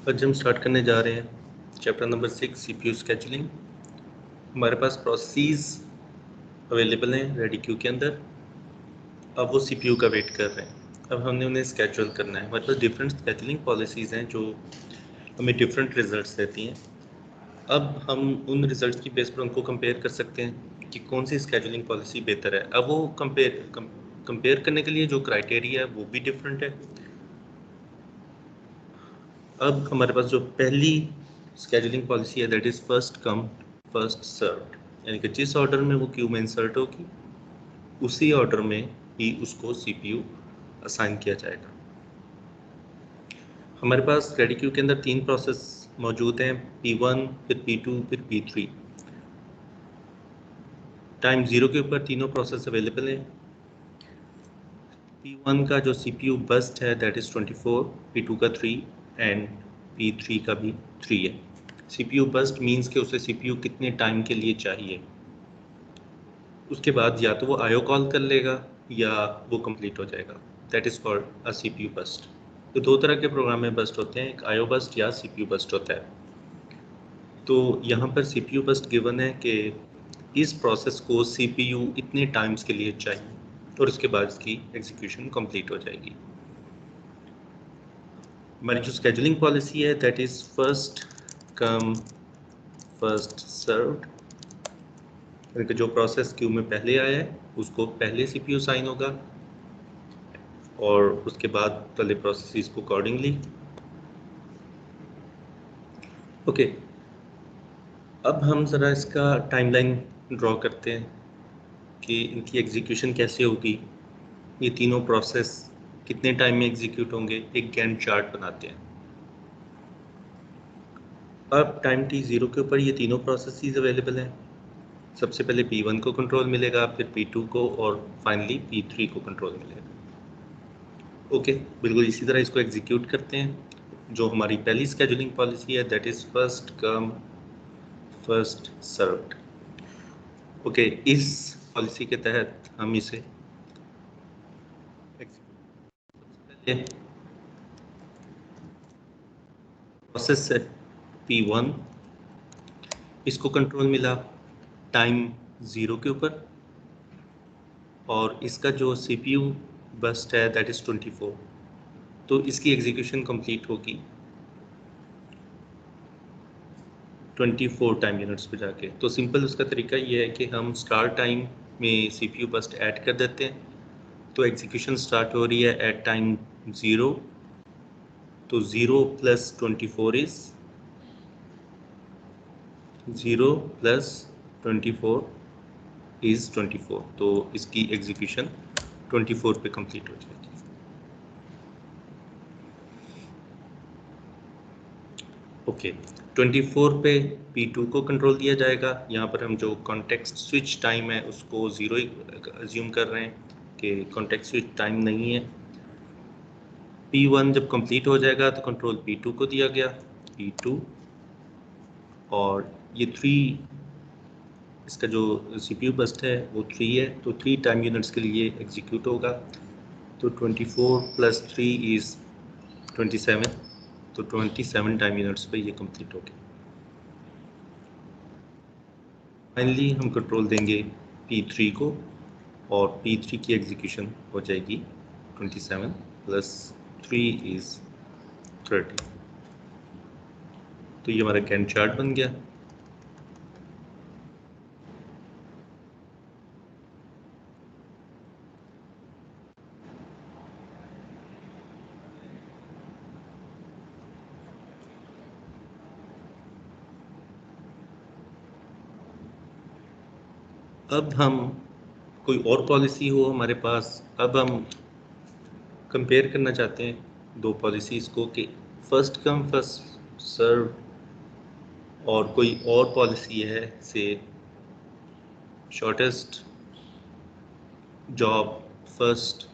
आज हम स्टार्ट करने जा रहे हैं चैप्टर नंबर 6 सीपीयू स्केजुलिंग। हमारे पास प्रोसेस अवेलेबल हैं रेडी क्यू के अंदर। अब वो सीपीयू का वेट कर रहे हैं। अब हमने उन्हें स्केड्यूल करना है। हमारे पास डिफरेंट स्केजुलिंग पॉलिसीज़ हैं जो हमें डिफरेंट रिजल्ट्स देती हैं। अब हम उन रिजल्ट्स की बेस पर उनको कंपेयर कर सकते हैं कि कौन सी स्केजुलिंग पॉलिसी बेहतर है। अब वो कंपेयर करने के लिए जो क्राइटेरिया है वो भी डिफरेंट है। अब हमारे पास जो पहली स्केजुलिंग पॉलिसी है that is first come first served, यानी कि जिस ऑर्डर में वो क्यू में इंसर्ट होगी उसी ऑर्डर में ही उसको सीपीयू असाइन किया जाएगा। हमारे पास रेडी क्यू के अंदर 3 प्रोसेस मौजूद हैं, P1 फिर P2 फिर P3। टाइम 0 के ऊपर तीनों प्रोसेस अवेलेबल हैं। P1 का जो सीपीयू बर्स्ट है दैट इज़ 24, P2 का 3 एंड P3 का भी 3 है। सीपीयू बर्स्ट मींस कि उसे सीपीयू कितने टाइम के लिए चाहिए। उसके बाद या तो वो आईओ कॉल कर लेगा या वो कंप्लीट हो जाएगा, that is called a CPU burst. तो 2 तरह के प्रोग्राम में बर्स्ट होते हैं, एक आईओ बर्स्ट या सीपीयू बर्स्ट होता है। तो यहाँ पर सीपीयू बर्स्ट गिवन है कि इस प्रोसेस को सीपीयू इतने टाइम्स के लिए चाहिए और उसके बाद इसकी एग्जीक्यूशन कंप्लीट हो जाएगी। हमारी जो स्केजुलिंग पॉलिसी है that is first come first served, यानी जो प्रोसेस क्यू में पहले आया है उसको पहले सीपीयू साइन होगा और उसके बाद पहले प्रोसेस को अकॉर्डिंगली। ओके, अब हम ज़रा इसका टाइमलाइन ड्रॉ करते हैं कि इनकी एग्जीक्यूशन कैसे होगी, ये तीनों प्रोसेस कितने टाइम में एग्जीक्यूट होंगे। एक गैंट चार्ट बनाते हैं। अब टाइम t0 के ऊपर ये तीनों प्रोसेसेस अवेलेबल हैं। सबसे पहले P1 को कंट्रोल मिलेगा, फिर P2 को और फाइनली P3 को कंट्रोल मिलेगा। ओके, बिल्कुल इसी तरह इसको एग्जीक्यूट करते हैं। जो हमारी पहली स्केजुलिंग पॉलिसी है that is first come first served. Okay, इस पॉलिसी के तहत हम इसे प्रोसेस है P1, इसको कंट्रोल मिला टाइम 0 के ऊपर और इसका जो सीपीयू बर्स्ट है दैट इज़ 24, तो इसकी एग्जीक्यूशन कंप्लीट होगी 24 टाइम यूनिट्स पे जाके। तो सिंपल उसका तरीका ये है कि हम स्टार्ट टाइम में सीपीयू बर्स्ट ऐड कर देते हैं, तो एग्जीक्यूशन स्टार्ट हो रही है एट टाइम 0, तो 0 + 24 इज़ 0 + 24 इज़ 24, तो इसकी एग्जीक्यूशन 24 पे कंप्लीट हो जाएगी। ओके, 24 पे P2 को कंट्रोल दिया जाएगा। यहाँ पर हम जो कॉन्टेक्स्ट स्विच टाइम है उसको 0 ही अज्यूम कर रहे हैं कि कॉन्टेक्स्ट स्विच टाइम नहीं है। P1 जब कंप्लीट हो जाएगा तो कंट्रोल P2 को दिया गया, P2 और ये 3, इसका जो सीपीयू बर्स्ट है वो 3 है, तो 3 टाइम यूनिट्स के लिए एग्जीक्यूट होगा। तो 24 + 3 इज़ 27, तो 27 टाइम यूनिट्स पे ये कंप्लीट हो गया। फाइनली हम कंट्रोल देंगे P3 को और P3 की एग्जीक्यूशन हो जाएगी 27 + 3 इज़ 30। तो ये हमारा गैंट चार्ट बन गया। अब हम कोई और पॉलिसी हो हमारे पास, अब हम कंपेयर करना चाहते हैं 2 पॉलिसीज़ को कि फर्स्ट कम फर्स्ट सर्व और कोई और पॉलिसी है से शॉर्टेस्ट जॉब फर्स्ट।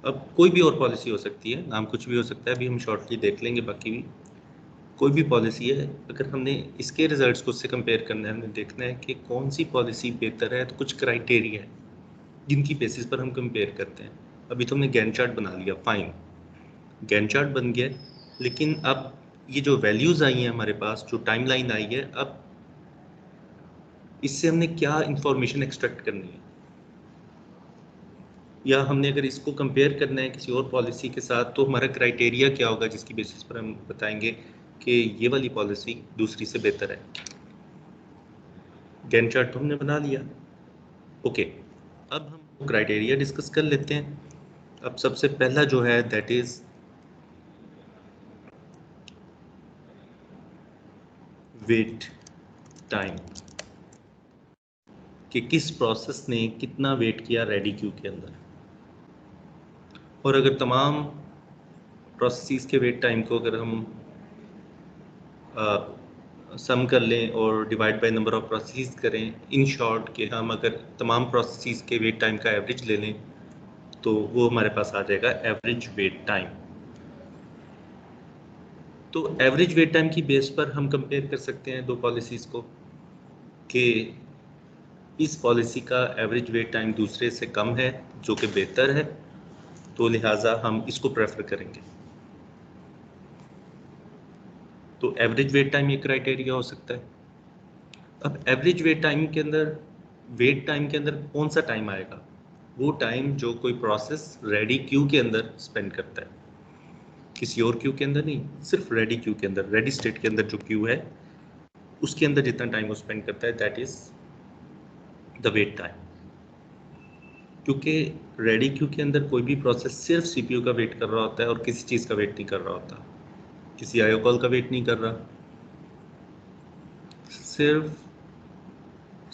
अब कोई भी और पॉलिसी हो सकती है, नाम कुछ भी हो सकता है, अभी हम शॉर्टली देख लेंगे। बाकी भी कोई भी पॉलिसी है, अगर हमने इसके रिजल्ट्स को उससे कंपेयर करना है, हमने देखना है कि कौन सी पॉलिसी बेहतर है, तो कुछ क्राइटेरिया है जिनकी बेसिस पर हम कंपेयर करते हैं। अभी तो हमने गैंट चार्ट बना लिया, फाइन, गैंट चार्ट बन गया। लेकिन अब ये जो वैल्यूज आई हैं हमारे पास, जो टाइमलाइन आई है, अब इससे हमने क्या इंफॉर्मेशन एक्सट्रैक्ट करनी है, या हमने अगर इसको कंपेयर करना है किसी और पॉलिसी के साथ, तो हमारा क्राइटेरिया क्या होगा जिसकी बेसिस पर हम बताएंगे कि ये वाली पॉलिसी दूसरी से बेहतर है। गैंट चार्ट तो हमने बना लिया। ओके, अब हम क्राइटेरिया डिस्कस कर लेते हैं। अब सबसे पहला जो है दैट इज वेट टाइम, कि किस प्रोसेस ने कितना वेट किया रेडी क्यू के अंदर। और अगर तमाम प्रोसेस के वेट टाइम को अगर हम सम कर लें और divide by number of process करें, इन शॉर्ट कि हम अगर तमाम प्रोसेस के वेट टाइम का एवरेज ले लें, तो वो हमारे पास आ जाएगा एवरेज वेट टाइम। तो एवरेज वेट टाइम की बेस पर हम कंपेयर कर सकते हैं दो पॉलिसीज़ को, कि इस पॉलिसी का एवरेज वेट टाइम दूसरे से कम है जो कि बेहतर है, तो लिहाजा हम इसको प्रेफर करेंगे। तो एवरेज वेट टाइम ये क्राइटेरिया हो सकता है। अब एवरेज वेट टाइम के अंदर, वेट टाइम के अंदर कौन सा टाइम आएगा? वो टाइम जो कोई प्रोसेस रेडी क्यू के अंदर स्पेंड करता है, किसी और क्यू के अंदर नहीं, सिर्फ रेडी क्यू के अंदर, रेडी स्टेट के अंदर जो क्यू है उसके अंदर जितना टाइम वो स्पेंड करता है, that is the wait time. क्योंकि रेडी क्यू के अंदर कोई भी प्रोसेस सिर्फ सीपीयू का वेट कर रहा होता है और किसी चीज़ का वेट नहीं कर रहा होता, किसी आईओ कॉल का वेट नहीं कर रहा, सिर्फ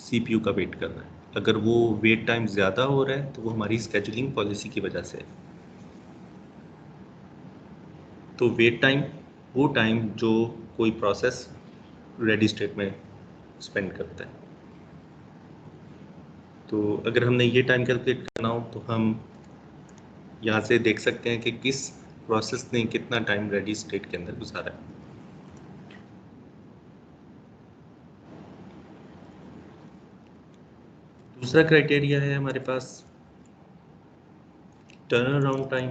सीपीयू का वेट कर रहा है। अगर वो वेट टाइम ज़्यादा हो रहा है तो वो हमारी स्केजुलिंग पॉलिसी की वजह से है। तो वेट टाइम वो टाइम जो कोई प्रोसेस रेडी स्टेट में स्पेंड करता है। तो अगर हमने ये टाइम कैलकुलेट करना हो तो हम यहाँ से देख सकते हैं कि किस प्रोसेस ने कितना टाइम रेडी स्टेट के अंदर गुजारा है। दूसरा क्राइटेरिया है हमारे पास turn around time.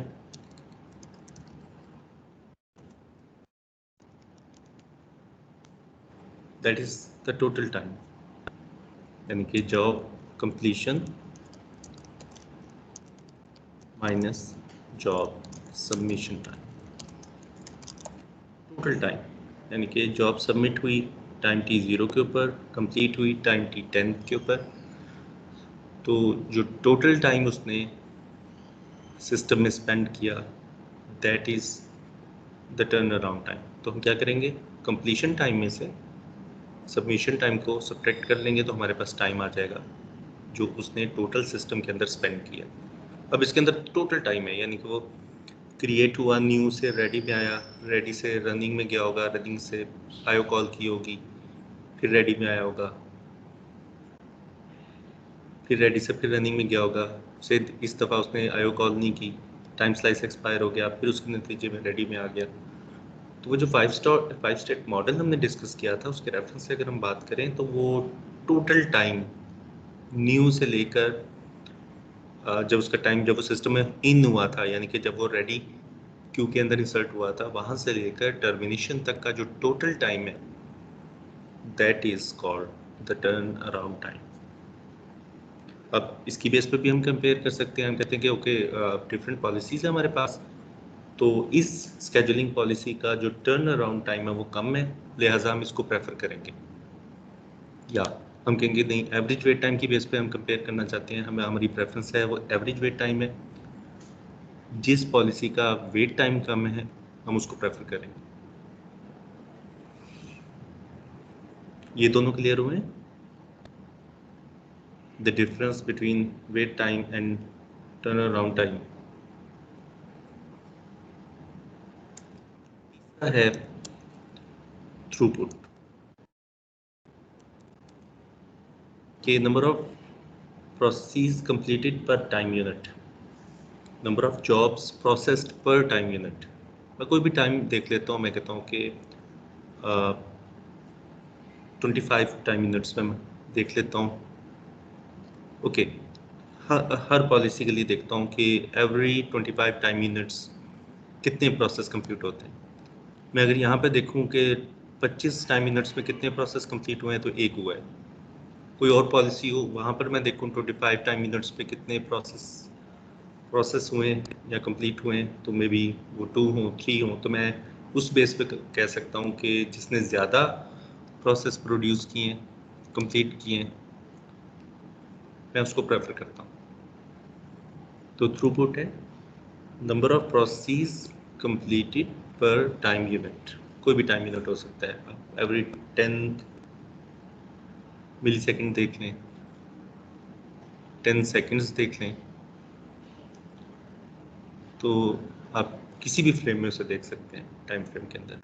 That is the total time, यानी कि job completion minus job submission time. Total time यानी कि जॉब सबमिट हुई टाइम T0 के ऊपर, कंप्लीट हुई टाइम T10 के ऊपर, तो जो टोटल टाइम उसने सिस्टम में स्पेंड किया, that is the turn around time. तो हम क्या करेंगे, कंप्लीशन टाइम में से सबमिशन टाइम को सब्ट्रैक्ट कर लेंगे, तो हमारे पास टाइम आ जाएगा जो उसने टोटल सिस्टम के अंदर स्पेंड किया। अब इसके अंदर टोटल टाइम है, यानी कि वो क्रिएट हुआ, न्यू से रेडी में आया, रेडी से रनिंग में गया होगा, रनिंग से आयो कॉल की होगी, फिर रेडी में आया होगा, फिर रेडी से फिर रनिंग में गया होगा, से इस दफ़ा उसने आयो कॉल नहीं की, टाइम स्लाइस एक्सपायर हो गया, फिर उसके नतीजे में रेडी में आ गया। तो वो जो फाइव स्टेट मॉडल हमने डिस्कस किया था, उसके रेफरेंस से अगर हम बात करें तो वो टोटल टाइम न्यू से लेकर जब उसका टाइम, जब वो सिस्टम में इन हुआ था, यानी कि जब वो रेडी क्यू के अंदर इंसर्ट हुआ था, वहाँ से लेकर टर्मिनेशन तक का जो टोटल टाइम है, that is called the turn around time. अब इसकी बेस पर भी हम कंपेयर कर सकते हैं। हम कहते हैं कि ओके, डिफरेंट पॉलिसीज़ है हमारे पास, तो इस स्केजुलिंग पॉलिसी का जो टर्न अराउंड टाइम है वो कम है, लिहाजा हम इसको प्रेफर करेंगे। या हम कहेंगे नहीं, एवरेज वेट टाइम की बेस पे हम कंपेयर करना चाहते हैं, हमें हमारी प्रेफरेंस है वो एवरेज वेट टाइम है, जिस पॉलिसी का वेट टाइम कम है हम उसको प्रेफर करेंगे। ये दोनों क्लियर हुए? The difference between wait time and turn around time है थ्रूपुट, के number of process completed per time unit, number of jobs processed per time unit. मैं कोई भी टाइम देख लेता हूँ, मैं कहता हूँ कि 25 टाइम यूनिट्स में मैं देख लेता हूँ। ओके, हर पॉलिसी के लिए देखता हूँ कि एवरी 25 टाइम यूनिट्स कितने प्रोसेस कंप्यूट होते हैं। मैं अगर यहाँ पे देखूँ कि 25 टाइम यूनिट्स में कितने प्रोसेस कंप्लीट हुए हैं तो एक हुआ है। कोई और पॉलिसी हो वहाँ पर मैं देखूँ 25 टाइम यूनिट्स पे कितने प्रोसेस हुए या कंप्लीट हुए हैं तो मे बी वो 2 हों 3 हों, तो मैं उस बेस पे कह सकता हूँ कि जिसने ज़्यादा प्रोसेस प्रोड्यूस किए हैं, कंप्लीट किए हैं, मैं उसको प्रेफर करता हूँ। तो थ्रूपुट है number of process completed per time unit, कोई भी टाइम यूनिट हो सकता है। आप एवरी 10 मिली सेकेंड देख लें, 10 सेकेंड्स देख लें, तो आप किसी भी फ्रेम में उसे देख सकते हैं टाइम फ्रेम के अंदर।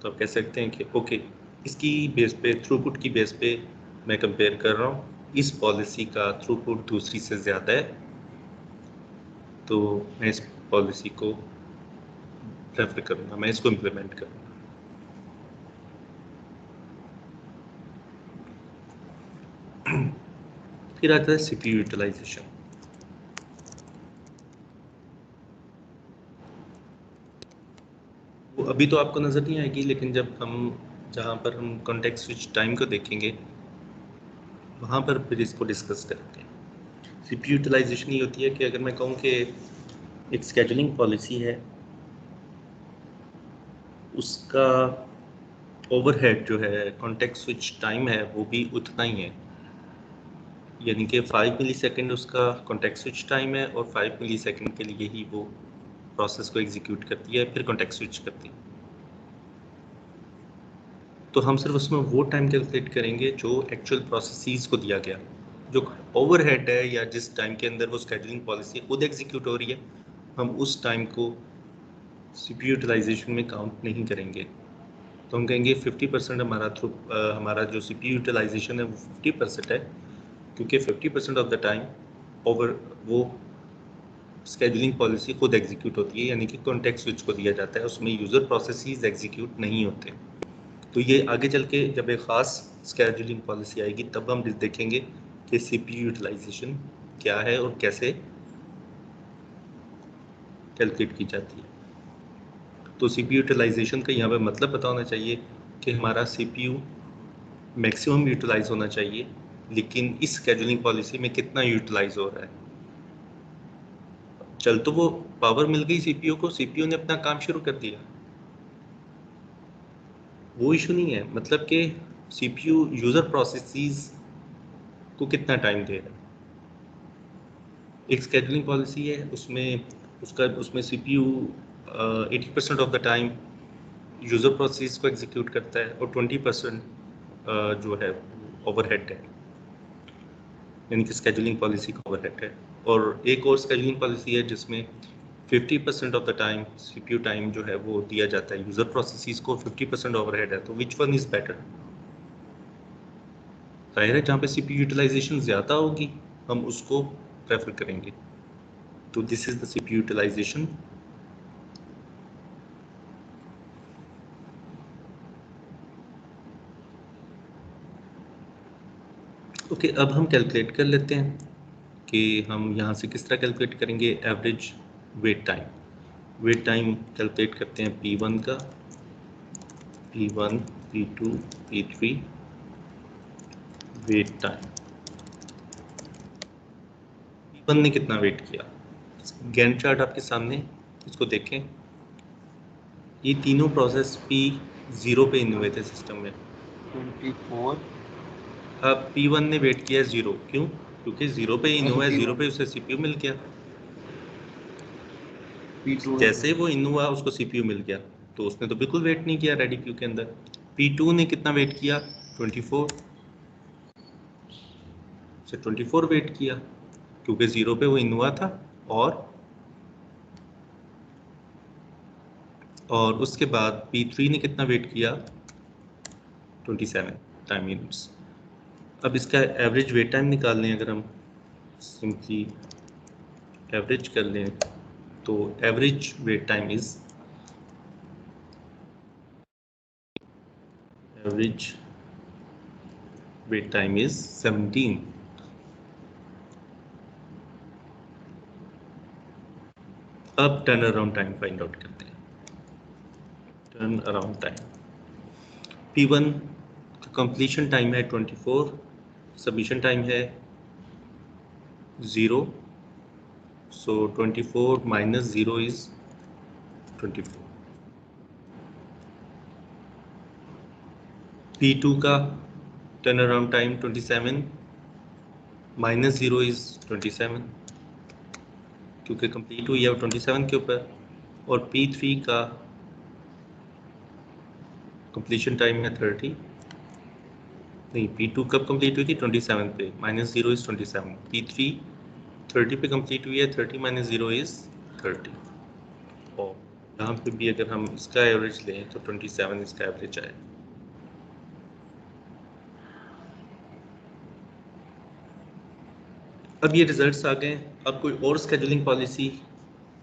तो आप कह सकते हैं कि ओके, इसकी बेस पे, थ्रूपुट की बेस पे मैं कंपेयर कर रहा हूँ, इस पॉलिसी का थ्रूपुट दूसरी से ज़्यादा है, तो मैं इस पॉलिसी को प्रेफर करूँगा, मैं इसको इम्प्लीमेंट करूँगा। फिर आता है सीपीयू यूटिलाइजेशन। वो अभी तो आपको नज़र नहीं आएगी, लेकिन जब हम जहाँ पर हम कॉन्टेक्स्ट स्विच टाइम को देखेंगे वहाँ पर फिर इसको डिस्कस करते हैं। सीपीयू यूटिलाइजेशन ये होती है कि अगर मैं कहूँ कि एक स्केजुलिंग पॉलिसी है, उसका ओवरहेड जो है, कॉन्टेक्स्ट स्विच टाइम है, वो भी उतना ही है, यानी कि 5 मिली सेकेंड उसका कॉन्टेक्स्ट स्विच टाइम है और 5 मिली सेकेंड के लिए ही वो प्रोसेस को एग्जीक्यूट करती है, फिर कॉन्टेक्स्ट स्विच करती है। तो हम सिर्फ उसमें वो टाइम कैलकुलेट करेंगे जो एक्चुअल प्रोसेसेस को दिया गया, जो ओवरहेड है या जिस टाइम के अंदर वो स्केड्यूलिंग पॉलिसी खुद एग्जीक्यूट हो रही है, हम उस टाइम को सीपीयू यूटिलाइजेशन में काउंट नहीं करेंगे। तो हम कहेंगे 50% हमारा जो सीपीयू यूटिलाइजेशन है वो 50% है, क्योंकि 50% ऑफ द टाइम ओवर वो स्केड्यूलिंग पॉलिसी खुद एग्जीक्यूट होती है, यानी कि कॉन्टेक्स्ट स्विच को दिया जाता है, उसमें यूज़र प्रोसेसेस एग्जीक्यूट नहीं होते। तो ये आगे चल के जब एक ख़ास स्केड्यूलिंग पॉलिसी आएगी तब हम देखेंगे कि सीपीयू यूटिलाइजेशन क्या है और कैसे कैलकुलेट की जाती है। तो सीपीयू यूटिलाइजेशन का यहाँ पे मतलब पता होना चाहिए कि हमारा सीपीयू मैक्सिमम यूटिलाइज होना चाहिए, लेकिन इस स्केड्यूलिंग पॉलिसी में कितना यूटिलाइज हो रहा है। चल तो वो पावर मिल गई सीपीयू को, सीपीयू ने अपना काम शुरू कर दिया, वो इशू नहीं है, मतलब कि सीपीयू यूज़र प्रोसेसेस को कितना टाइम दे रहा है। एक स्केड्यूलिंग पॉलिसी है, उसमें CPU 80% of the time user process को एग्जीक्यूट करता है और 20% जो है ओवरहेड है, यानी कि स्केड्यूलिंग पॉलिसी का ओवरहेड है। और एक और स्केड्यूलिंग पॉलिसी है जिसमें 50% of the time CPU time जो है वो दिया जाता है यूज़र प्रोसेसेस को, 50% ओवरहेड है। तो विच वन इज़ बेटर? जाहिर है जहाँ पे सीपीयू यूटिलाइजेशन ज़्यादा होगी हम उसको प्रेफर करेंगे। तो this is the CPU utilisation. Okay, अब हम कैलकुलेट कर लेते हैं कि हम यहाँ से किस तरह कैलकुलेट करेंगे average wait time. Wait time calculate करते हैं P1 का, P1, P2, P3 wait time. P1 ने कितना वेट किया, गैंट चार्ट आपके सामने, इसको देखें। ये तीनों प्रोसेस P0 पे इन हुए थे सिस्टम में। 24। अब P1 ने वेट किया 0, क्यों? क्योंकि 0 पे इन हुआ है, 0 P1 पे उसे सीपीयू मिल गया। P2 जैसे वो इन हुआ उसको सीपीयू मिल गया, तो उसने तो बिल्कुल वेट नहीं किया रेडी क्यू के अंदर। P2 ने कितना वेट किया, 24 से 24 वेट किया, क्योंकि 0 पे वो इन हुआ था। और उसके बाद P3 ने कितना वेट किया, 27 टाइम यूनिट्स। अब इसका एवरेज वेट टाइम निकाल लें, अगर हम सिंपली एवरेज कर लें तो average wait time is average wait time is 17। अब turn around time find out करते हैं। Turn around time. P1 का कंप्लीशन टाइम है 24, सबमिशन टाइम है 0, so 24 minus 0 is 24. P2 का turn around time 27 minus 0 is 27, क्योंकि कंप्लीट हुई है 27 के ऊपर। और P3 का कंप्लीशन टाइम है 30, नहीं P2 कब कंप्लीट हुई थी 27 पे, माइनस 0 इज 27। P3 30 पे कंप्लीट हुई है, 30 माइनस 0 इज 30। और यहाँ पे भी अगर हम इसका एवरेज लें तो 27 इसका एवरेज आए। अब ये रिजल्ट्स आ गए। अब कोई और स्केड्यूलिंग पॉलिसी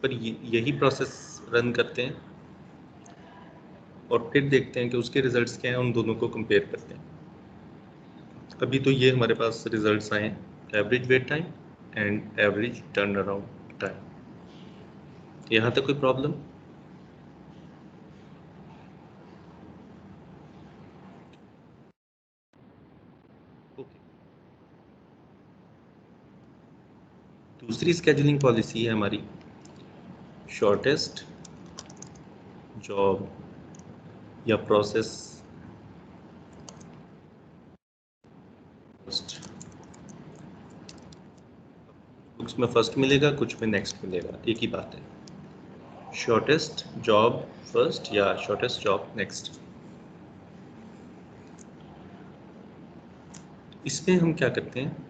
पर यही प्रोसेस रन करते हैं और फिर देखते हैं कि उसके रिजल्ट्स क्या हैं, उन दोनों को कंपेयर करते हैं। अभी तो ये हमारे पास रिजल्ट्स आए हैं, average wait time and average turn around time. यहाँ तक कोई प्रॉब्लम? दूसरी स्केड्यूलिंग पॉलिसी है हमारी शॉर्टेस्ट जॉब या प्रोसेस फर्स्ट। कुछ में फर्स्ट मिलेगा, कुछ में नेक्स्ट मिलेगा, एक ही बात है। शॉर्टेस्ट जॉब फर्स्ट या शॉर्टेस्ट जॉब नेक्स्ट। इसमें हम क्या करते हैं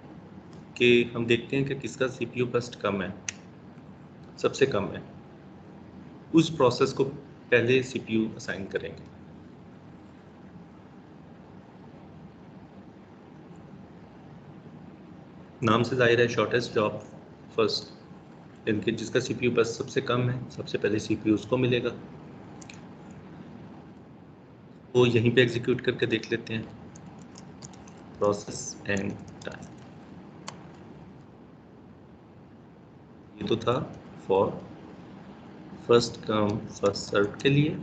कि हम देखते हैं कि किसका सीपीयू बर्स्ट कम है, सबसे कम है, उस प्रोसेस को पहले सीपीयू असाइन करेंगे। नाम से जाहिर है शॉर्टेस्ट जॉब फर्स्ट, यानी जिसका सीपीयू बर्स्ट सबसे कम है, सबसे पहले सीपीयू उसको मिलेगा। वो यहीं पे एग्जीक्यूट करके देख लेते हैं, प्रोसेस एंड टाइम। ये तो था for first come first serve के लिए,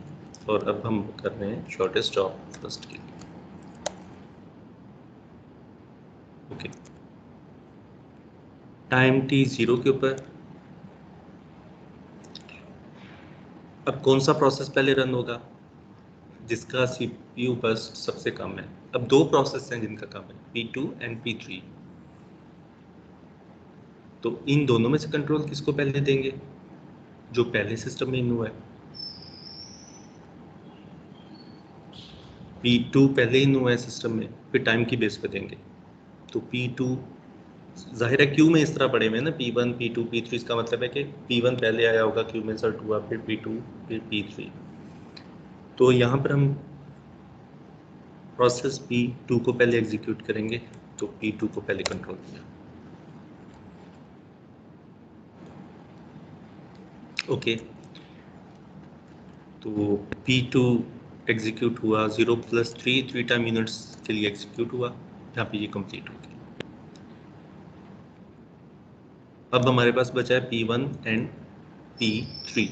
और अब हम कर रहे हैं शॉर्टेस्ट जॉब फर्स्ट के लिए। ओके, टाइम टी 0 के ऊपर। अब कौन सा प्रोसेस पहले रन होगा? जिसका सीपीयू बर्स्ट सबसे कम है। अब दो प्रोसेस हैं जिनका कम है, P2 एंड P3। तो इन दोनों में से कंट्रोल किसको पहले देंगे? जो पहले सिस्टम में इन हुआ है। P2 पहले इन हुआ है सिस्टम में, फिर टाइम की बेस पे देंगे। तो P2 जाहिर है क्यू में इस तरह पड़े हुए हैं ना, P1 P2 P3, इसका मतलब है कि P1 पहले आया होगा, क्यू में सर्ट हुआ, फिर P2 फिर P3। तो यहाँ पर हम प्रोसेस P2 को पहले एग्जीक्यूट करेंगे, तो P2 को पहले कंट्रोल दिया। ओके, तो P2 एग्जीक्यूट हुआ 0 + 3 टाइम यूनिट्स के लिए एग्जीक्यूट हुआ, यहाँ पे ये कंप्लीट हो गया। अब हमारे पास बचा है P1 एंड P3।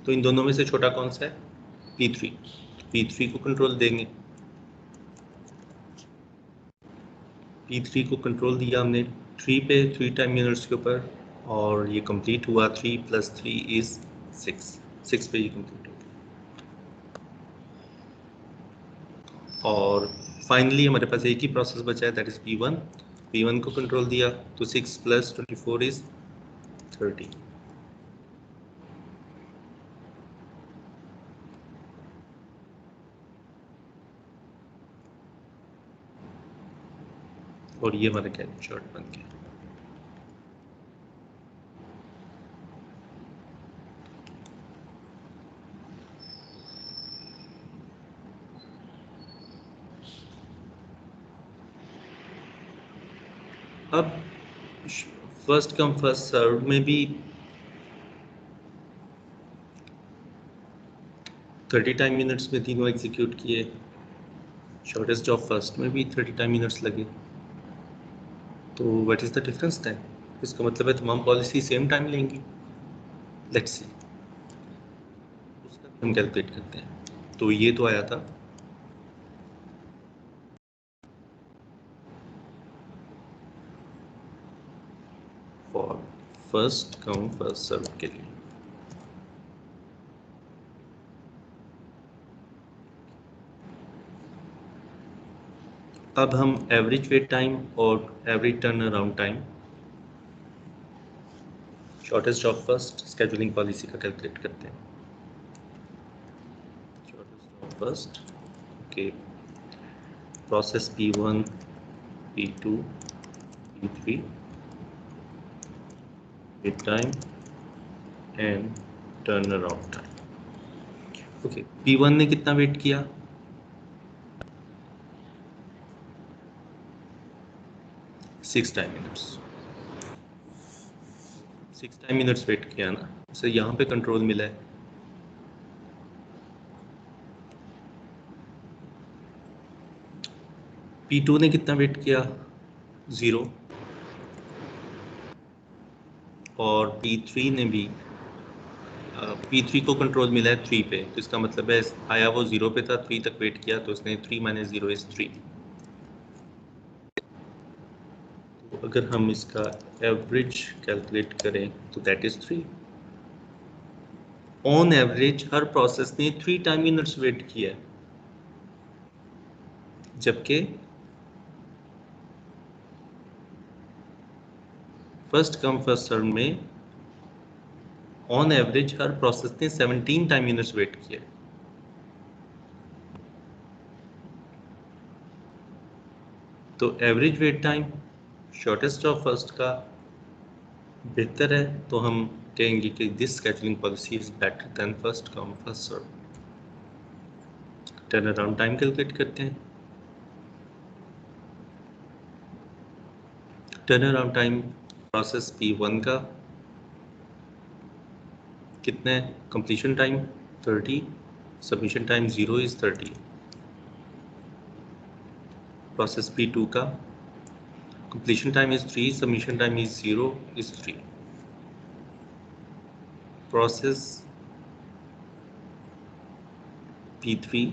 तो इन दोनों में से छोटा कौन सा है? P3। P3 को कंट्रोल देंगे। P3 को कंट्रोल दिया हमने 3 पे, 3 टाइम यूनिट्स के ऊपर, और ये कंप्लीट हुआ। 3 + 3 इज 6 पे ये कंप्लीट हो गया। और फाइनली हमारे पास एक ही प्रोसेस बचा है, दैट इज P1। P1 को कंट्रोल दिया तो 6 + 24 इज 30। और ये हमारा कैन शॉट बन गया। अब फर्स्ट कम फर्स्ट सर्व में भी 30 टाइम यूनिट्स में तीनों एग्जीक्यूट किए। शॉर्टेस्ट जॉब फर्स्ट में भी 30 टाइम यूनिट्स लगे। तो what is the difference then? इसका मतलब है तमाम पॉलिसी सेम टाइम लेंगी। लेट्स सी, उसका भी हम कैलकुलेट करते हैं। तो ये तो आया था for first come first serve के लिए। अब हम एवरेज वेट टाइम और average turn around time shortest of first scheduling policy का कैलकुलेट करते हैं। शॉर्टेस्ट ऑफ फर्स्ट के process P1, P2, P3 wait time and turn around time. Okay, P1 ने कितना वेट किया? 6 time minutes. 6 time minutes wait किया ना, उसे यहाँ पे कंट्रोल मिला है। P2 ने कितना वेट किया? 0। और P3 ने भी P3 को कंट्रोल मिला है 3 पे, तो इसका मतलब है आया वो 0 पे था, 3 तक वेट किया, तो उसने 3 - 0 इज 3। तो अगर हम इसका एवरेज कैलकुलेट करें तो that is 3। On average her process ने 3 टाइम यूनिट्स वेट किया है, जबकि फर्स्ट कम फर्स्ट सर्व में ऑन एवरेज हर प्रोसेस ने 17 टाइम यूनिट्स वेट किया है। तो average wait time shortest of first का बेहतर है, तो हम कहेंगे कि this scheduling policy is better than first come first serve. Turn around time calculate करते हैं। Turn around time process P1 का कितना है? Completion time 30, submission time 0 is 30। Process P2 का completion time is 3, submission time is 0 is 3. Process P3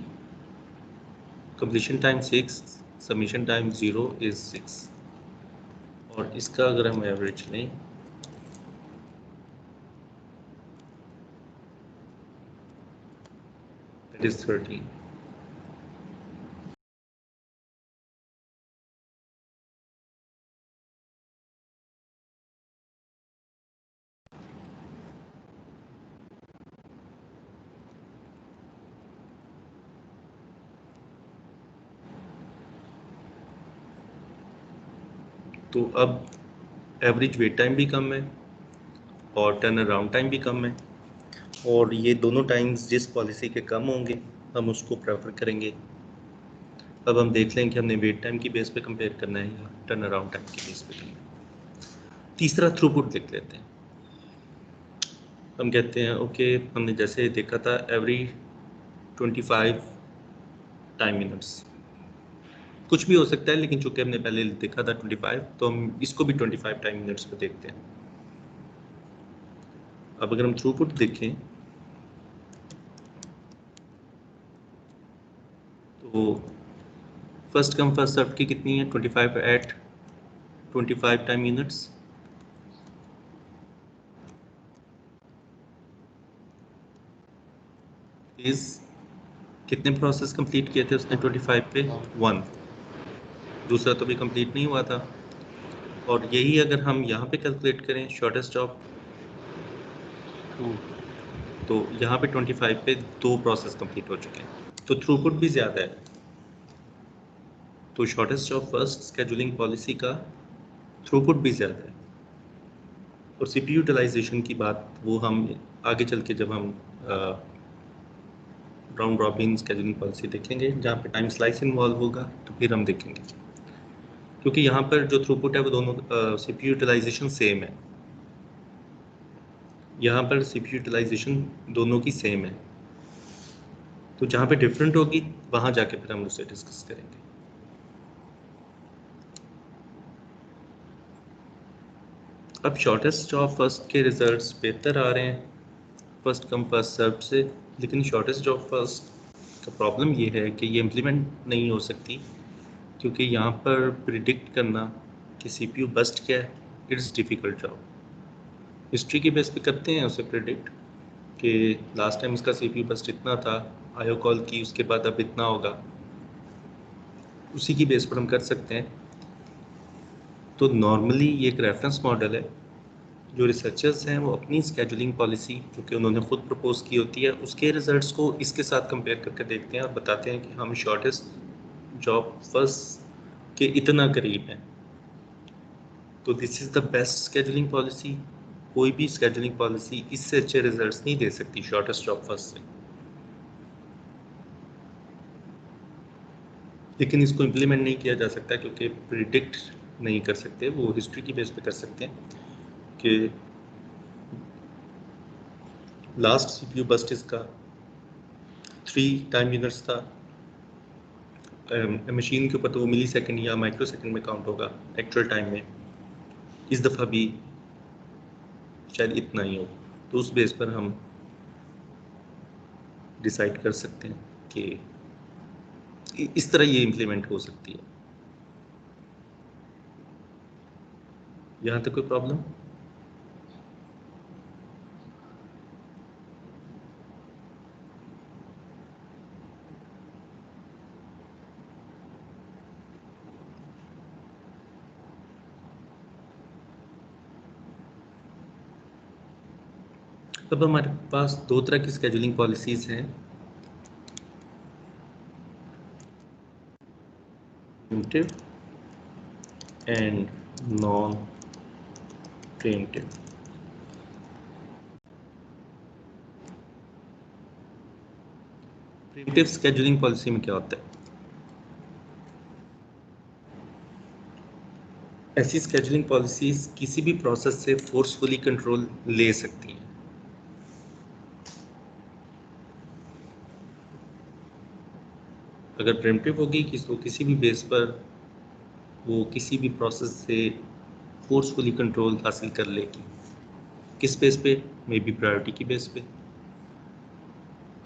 completion time 6, submission time 0 is 6. और इसका अगर हम एवरेज लें that is 30. तो अब एवरेज वेट टाइम भी कम है और टर्न अराउंड टाइम भी कम है, और ये दोनों टाइम्स जिस पॉलिसी के कम होंगे हम उसको प्रेफर करेंगे। अब हम देख लें कि हमने वेट टाइम की बेस पे कंपेयर करना है या टर्न अराउंड टाइम की बेस पे करना है। तीसरा थ्रूपुट देख लेते हैं। हम कहते हैं ओके, हमने जैसे देखा था एवरी 25 टाइम मिनट्स, कुछ भी हो सकता है, लेकिन चूंकि हमने पहले देखा था 25, तो हम इसको भी 25 टाइम मिनट्स पे देखते हैं। अब अगर हम थ्रूपुट देखें तो फर्स्ट कम फर्स्ट सर्व की कितनी है? 25 एट 25 टाइम यूनिट्स इज कितने प्रोसेस कंप्लीट किए थे उसने 25 पे? 1। दूसरा तो भी कंप्लीट नहीं हुआ था। और यही अगर हम यहाँ पे कैलकुलेट करें शॉर्टेस्ट ऑफ 2, तो यहाँ पे 25 पे 2 प्रोसेस कंप्लीट हो चुके हैं, तो थ्रूपुट भी ज़्यादा है। तो shortest of first scheduling policy का थ्रूपुट भी ज़्यादा है। और CPU यूटिलाइजेशन की बात वो हम आगे चल के जब हम राउंड रॉबिन स्केड्यूलिंग पॉलिसी देखेंगे जहाँ पे टाइम स्लाइस इन्वॉल्व होगा, तो फिर हम देखेंगे। क्योंकि यहाँ पर जो थ्रूपुट है वो दोनों CPU यूटिलाइजेशन सेम है, यहाँ पर CPU यूटिलाइजेशन दोनों की सेम है, तो जहाँ पे डिफरेंट होगी वहाँ जाके फिर हम उससे डिस्कस करेंगे। अब शॉर्टेस्ट ऑफ फर्स्ट के रिजल्ट्स बेहतर आ रहे हैं फर्स्ट कम फर्स्ट सर्व से, लेकिन शॉर्टेस्ट ऑफ फर्स्ट का प्रॉब्लम ये है कि ये इम्प्लीमेंट नहीं हो सकती, क्योंकि यहाँ पर प्रिडिक्ट करना कि सीपीयू बस्ट क्या है, इट्स डिफ़िकल्ट जॉब। हिस्ट्री की बेस पे करते हैं उसे प्रिडिक्ट कि लास्ट टाइम इसका सीपीयू बस्ट इतना था, आईओ कॉल की उसके बाद अब इतना होगा, उसी की बेस पर हम कर सकते हैं। तो नॉर्मली ये एक रेफरेंस मॉडल है, जो रिसर्चर्स हैं वो अपनी स्केजुलिंग पॉलिसी जो कि उन्होंने खुद प्रपोज की होती है, उसके रिजल्ट्स को इसके साथ कंपेयर करके देखते हैं और बताते हैं कि हम शॉर्टेस्ट जॉब फर्स्ट के इतना करीब हैं। तो this is the best scheduling policy. कोई भी स्केजुलिंग पॉलिसी इससे अच्छे रिजल्ट्स नहीं दे सकती शॉर्टेस्ट जॉब फर्स्ट से। लेकिन इसको इम्प्लीमेंट नहीं किया जा सकता क्योंकि प्रिडिक्ट नहीं कर सकते, वो हिस्ट्री की बेस पे कर सकते हैं कि लास्ट सीपीयू बस्ट इसका 3 टाइम यूनिट्स था। मशीन के ऊपर तो वो मिली सेकेंड या माइक्रो सेकेंड में काउंट होगा एक्चुअल टाइम में, इस दफ़ा भी शायद इतना ही हो। तो उस बेस पर हम डिसाइड कर सकते हैं कि इस तरह ये इम्प्लीमेंट हो सकती है। यहाँ तक कोई प्रॉब्लम? अब हमारे पास दो तरह की स्केजुलिंग पॉलिसीज हैं, pre-emptive and non pre-emptive. Pre-emptive scheduling policy में क्या होता है? ऐसी स्केजुलिंग पॉलिसीज किसी भी प्रोसेस से फोर्सफुली कंट्रोल ले सकती हैं। अगर प्रीएम्प्टिव होगी तो किसी भी बेस पर वो किसी भी प्रोसेस से फोर्सफुली कंट्रोल हासिल कर लेगी। किस बेस पे? मे बी प्रायोरिटी की बेस पे,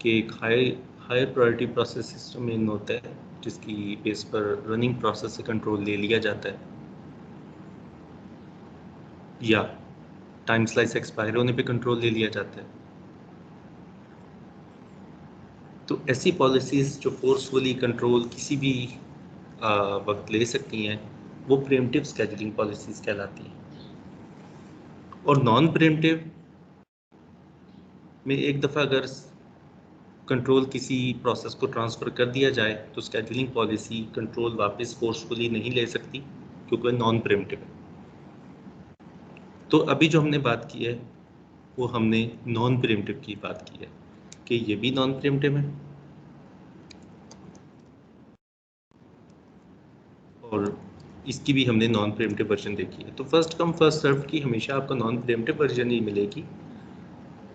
कि एक higher priority process system in होता है जिसकी बेस पर रनिंग प्रोसेस से कंट्रोल ले लिया जाता है, या टाइम स्लाइस एक्सपायर होने पे कंट्रोल ले लिया जाता है। तो ऐसी पॉलिसीज जो फोर्सफुली कंट्रोल किसी भी वक्त ले सकती हैं, वो प्रीएम्प्टिव स्केजुलिंग पॉलिसीज कहलाती हैं। और नॉन प्रीएम्प्टिव में एक दफ़ा अगर कंट्रोल किसी प्रोसेस को ट्रांसफ़र कर दिया जाए तो स्केजुलिंग पॉलिसी कंट्रोल वापस फोर्सफुली नहीं ले सकती, क्योंकि नॉन प्रीएम्प्टिव है। तो अभी जो हमने बात की है वो हमने नॉन प्रीएम्प्टिव की बात की है कि ये भी नॉन प्रीएम्प्टिव है, और इसकी भी हमने नॉन प्रीएम्प्टिव वर्जन देखी है। तो फर्स्ट कम फर्स्ट सर्व की हमेशा आपको नॉन प्रीएम्प्टिव वर्जन ही मिलेगी,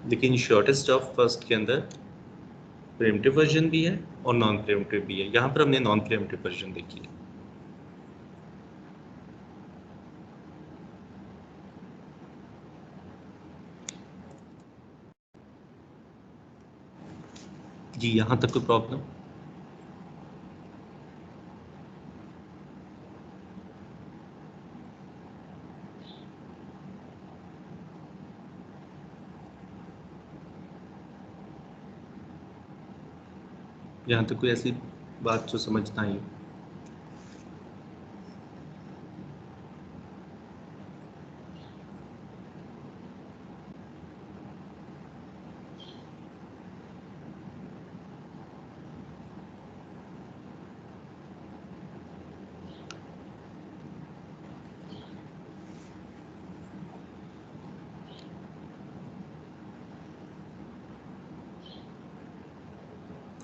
लेकिन शॉर्टेस्ट ऑफ फर्स्ट के अंदर प्रीएम्प्टिव वर्जन भी है और नॉन प्रीएम्प्टिव भी है। यहाँ पर हमने नॉन प्रीएम्प्टिव वर्जन देखी है। जी, यहाँ तक कोई प्रॉब्लम? यहाँ तक कोई ऐसी बात जो समझना ही?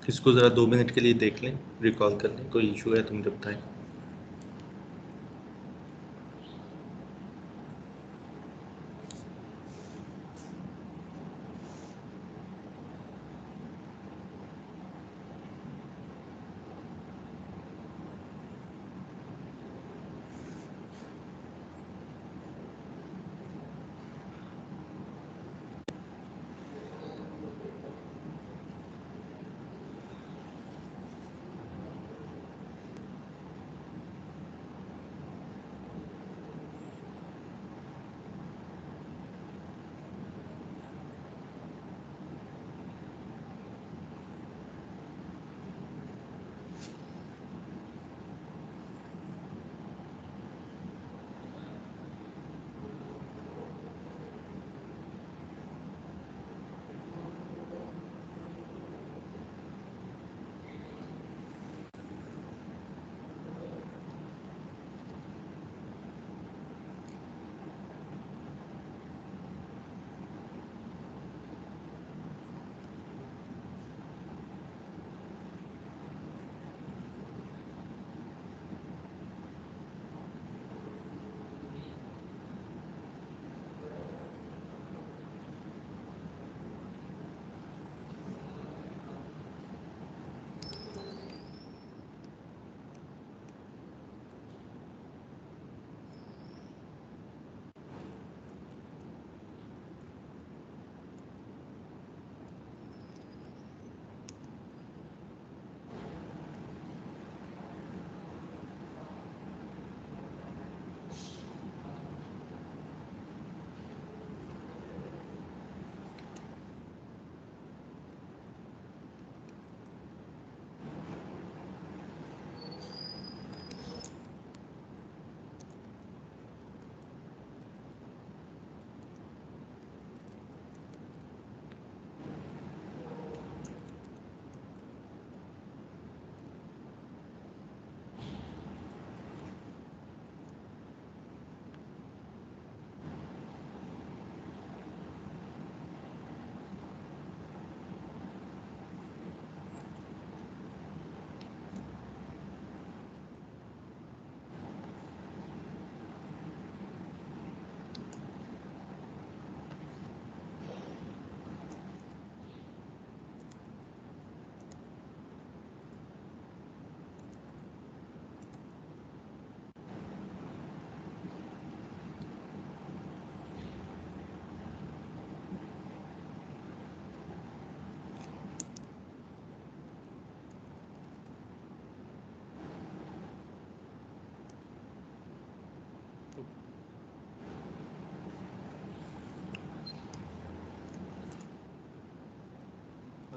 इसको ज़रा 2 मिनट के लिए देख लें, रिकॉल कर लें, कोई इशू है तो मुझे बताएं।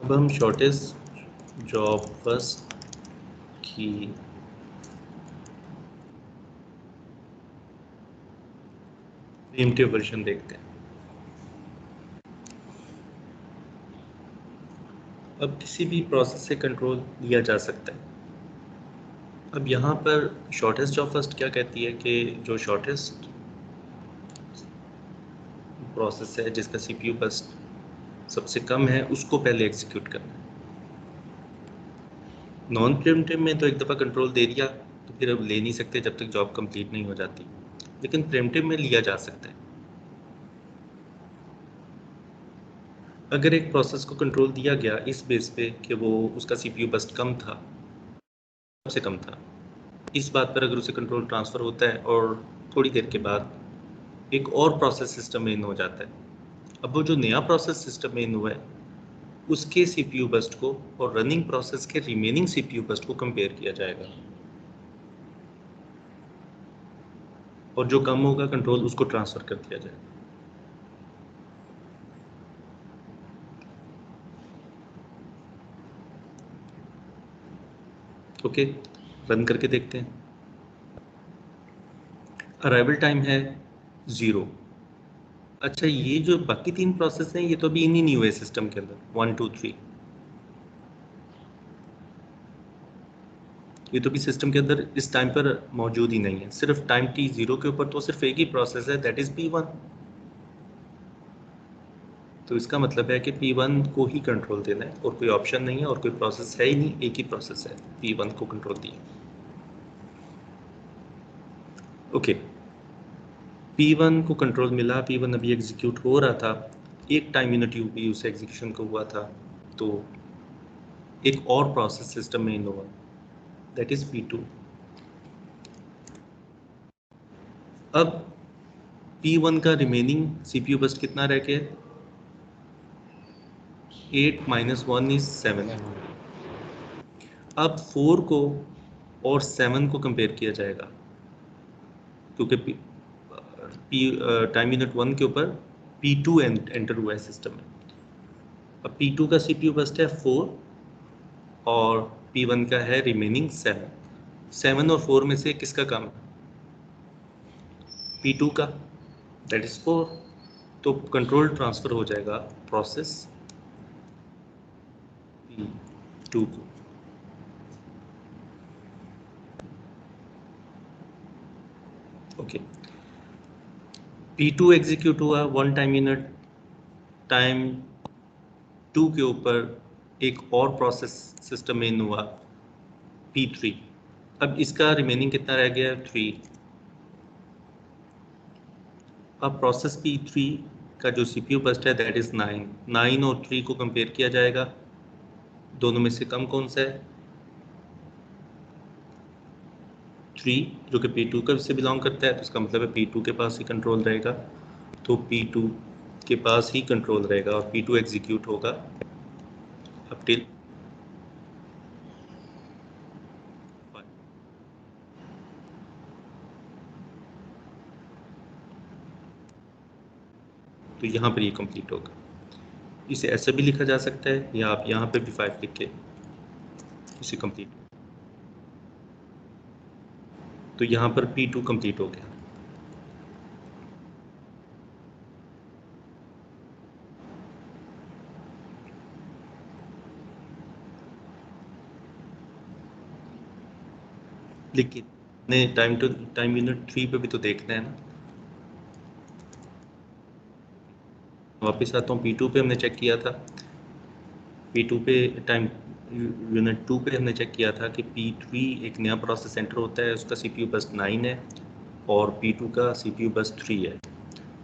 अब हम शॉर्टेस्ट जॉब फर्स्ट की प्रीएम्प्टिव वर्जन देखते हैं। अब किसी भी प्रोसेस से कंट्रोल लिया जा सकता है। अब यहाँ पर शॉर्टेस्ट जॉब फर्स्ट क्या कहती है कि जो शॉर्टेस्ट प्रोसेस है जिसका सीपीयू बर्स्ट सबसे कम है उसको पहले एग्जीक्यूट करना है। नॉन प्रीएम्प्टिव में तो एक दफ़ा कंट्रोल दे दिया तो फिर अब ले नहीं सकते जब तक जॉब कंप्लीट नहीं हो जाती, लेकिन प्रीएम्प्टिव में लिया जा सकता है। अगर एक प्रोसेस को कंट्रोल दिया गया इस बेस पे कि वो उसका सीपीयू बर्स्ट कम था, सबसे कम था, इस बात पर अगर उसे कंट्रोल ट्रांसफ़र होता है और थोड़ी देर के बाद एक और प्रोसेस सिस्टम में इन हो जाता है, अब वो जो नया प्रोसेस सिस्टम में इन हुआ है उसके सीपीयू बर्स्ट को और रनिंग प्रोसेस के रिमेनिंग सीपीयू बर्स्ट को कंपेयर किया जाएगा, और जो कम होगा कंट्रोल उसको ट्रांसफ़र कर दिया जाएगा। ओके, रन करके देखते हैं। अराइवल टाइम है 0। अच्छा, ये जो बाकी 3 प्रोसेस हैं ये तो अभी इन ही नहीं हुए सिस्टम के अंदर 1 2 3, ये तो भी सिस्टम के अंदर इस टाइम पर मौजूद ही नहीं है। सिर्फ टाइम t0 के ऊपर तो सिर्फ एक ही प्रोसेस है, दैट इज p1। तो इसका मतलब है कि p1 को ही कंट्रोल देना है और कोई ऑप्शन नहीं है और कोई प्रोसेस है ही नहीं, एक ही प्रोसेस है, p1 को कंट्रोल दिया। ओके, p1 को कंट्रोल मिला, p1 अभी एग्जीक्यूट हो रहा था, एक टाइम यूनिट u भी उस एग्जीक्यूशन को हुआ था, तो एक और प्रोसेस सिस्टम में इन हुआ, दैट इज p2। अब p1 का रिमेनिंग सीपीयू बर्स्ट कितना रह गया? 8 - 1 इज 7। अब 4 को और 7 को कंपेयर किया जाएगा क्योंकि टाइम यूनिट 1 के ऊपर p2 एंटर हुआ है सिस्टम में। अब p2 का सीपीयू बर्स्ट है 4 और p1 का है रिमेनिंग 7। 7 और 4 में से किसका कम है? p2 का, दैट इज 4। तो कंट्रोल ट्रांसफर हो जाएगा प्रोसेस p2 को। ओके, p2 एग्जीक्यूट हुआ 1 टाइम यूनिट, टाइम 2 के ऊपर एक और प्रोसेस सिस्टम में इन हुआ p3। अब इसका रिमेनिंग कितना रह गया? 3। अब प्रोसेस p3 का जो सीपीयू बर्स्ट है दैट इज 9। 9 और 3 को कंपेयर किया जाएगा, दोनों में से कम कौन सा है? 3, जो कि p2 का से बिलोंग करता है, तो इसका मतलब है p2 के पास ही कंट्रोल रहेगा, तो p2 के पास ही कंट्रोल रहेगा और p2 एग्जीक्यूट होगा अप टिल 5। तो यहाँ पर ये कंप्लीट होगा। इसे ऐसे भी लिखा जा सकता है या आप यहाँ पे भी 5 लिख के इसे कंप्लीट, तो यहाँ पर p2 कंप्लीट हो गया। लेकिन ने टाइम यूनिट 3 पे भी तो देखना है ना। वापस आता हूँ, p2 पे हमने चेक किया था, p2 पे टाइम यूनिट 2 पे हमने चेक किया था कि p3 एक नया प्रोसेस एंटर होता है, उसका सीपीयू बर्स्ट 9 है और p2 का सीपीयू बर्स्ट 3 है।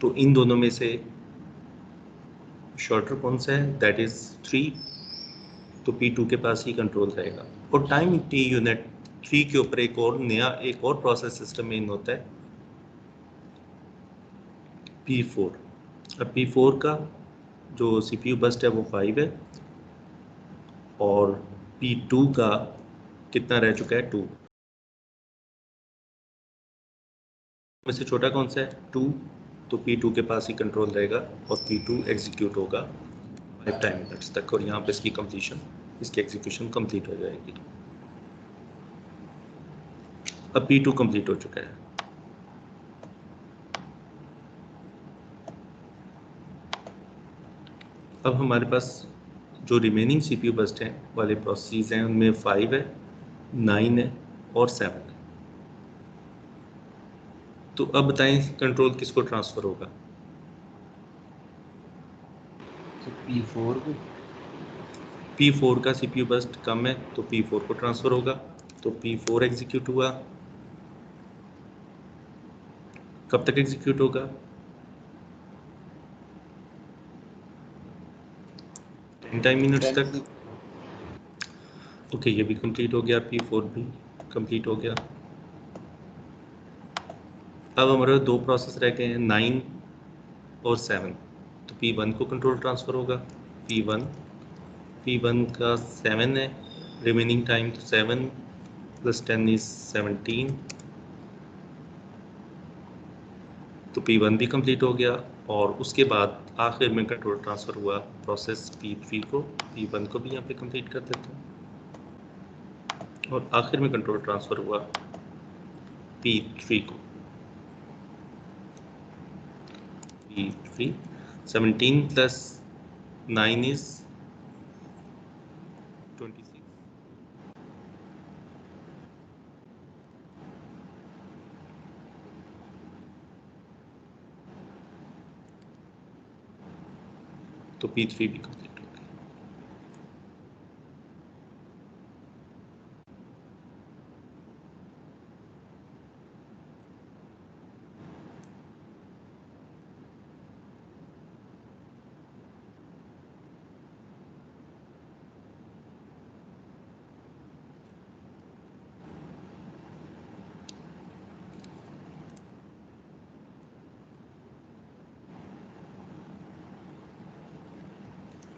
तो इन दोनों में से शॉर्टर कौन सा है? That is 3। तो p2 के पास ही कंट्रोल रहेगा। और टाइम t यूनिट 3 के ऊपर एक और प्रोसेस सिस्टम में इन होता है p4। अब p4 का जो सीपीयू बर्स्ट है वो 5 है और p2 का कितना रह चुका है? 2 में से छोटा कौन सा है? 2। तो p2 के पास ही कंट्रोल रहेगा और p2 एग्जीक्यूट होगा। 5 टाइम मिनट्स तक, और यहाँ पे इसकी कंप्लीशन, इसकी एग्जीक्यूशन कंप्लीट हो जाएगी। अब P2 कंप्लीट हो चुका है। अब हमारे पास जो रिमेनिंग CPU बस्ट हैं वाले प्रोसेस हैं उनमें 5 है, 9 है और 7 है। तो अब बताएं कंट्रोल किसको ट्रांसफर होगा? तो P4 को। P4 का CPU बस्ट कम है तो P4 को ट्रांसफर होगा, तो P4 एग्जीक्यूट हुआ। कब तक एग्जीक्यूट होगा? 10 टाइम मिनट्स तक। ओके, ये भी कंप्लीट हो गया, P4 भी कंप्लीट हो गया। अब हमारे दो प्रोसेस रह गए हैं, 9 और 7। तो P1 को कंट्रोल ट्रांसफर होगा। P1 का 7 है, रिमेनिंग टाइम तो 7 + 10 इज 17, तो P1 भी कंप्लीट हो गया। और उसके बाद आखिर में कंट्रोल ट्रांसफर हुआ प्रोसेस P3 को। P1 को भी यहाँ पे कंप्लीट कर देते हैं, और आखिर में कंट्रोल ट्रांसफर हुआ P3 को। P3 17 + 9 is 26, तो P3 भी कंप्लीट हो गया।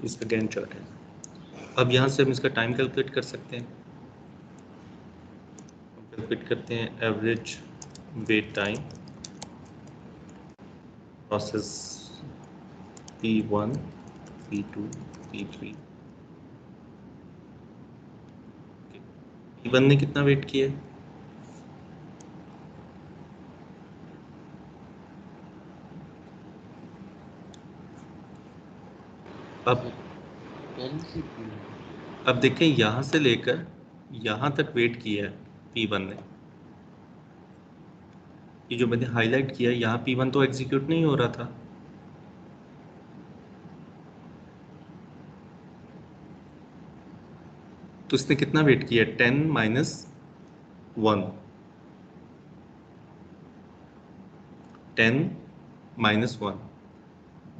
इसका गैन चार्ट है। अब यहाँ से हम इसका टाइम कैलकुलेट कर सकते हैं। कैलकुलेट करते हैं average wait time process P1, P2, P3। P1 ने कितना वेट किया? अब देखें, यहाँ से लेकर यहाँ तक वेट किया है P1 ने। ये जो मैंने हाईलाइट किया, यहाँ P1 तो एग्जीक्यूट नहीं हो रहा था, तो इसने कितना वेट किया? 10 - 1, 10 - 1,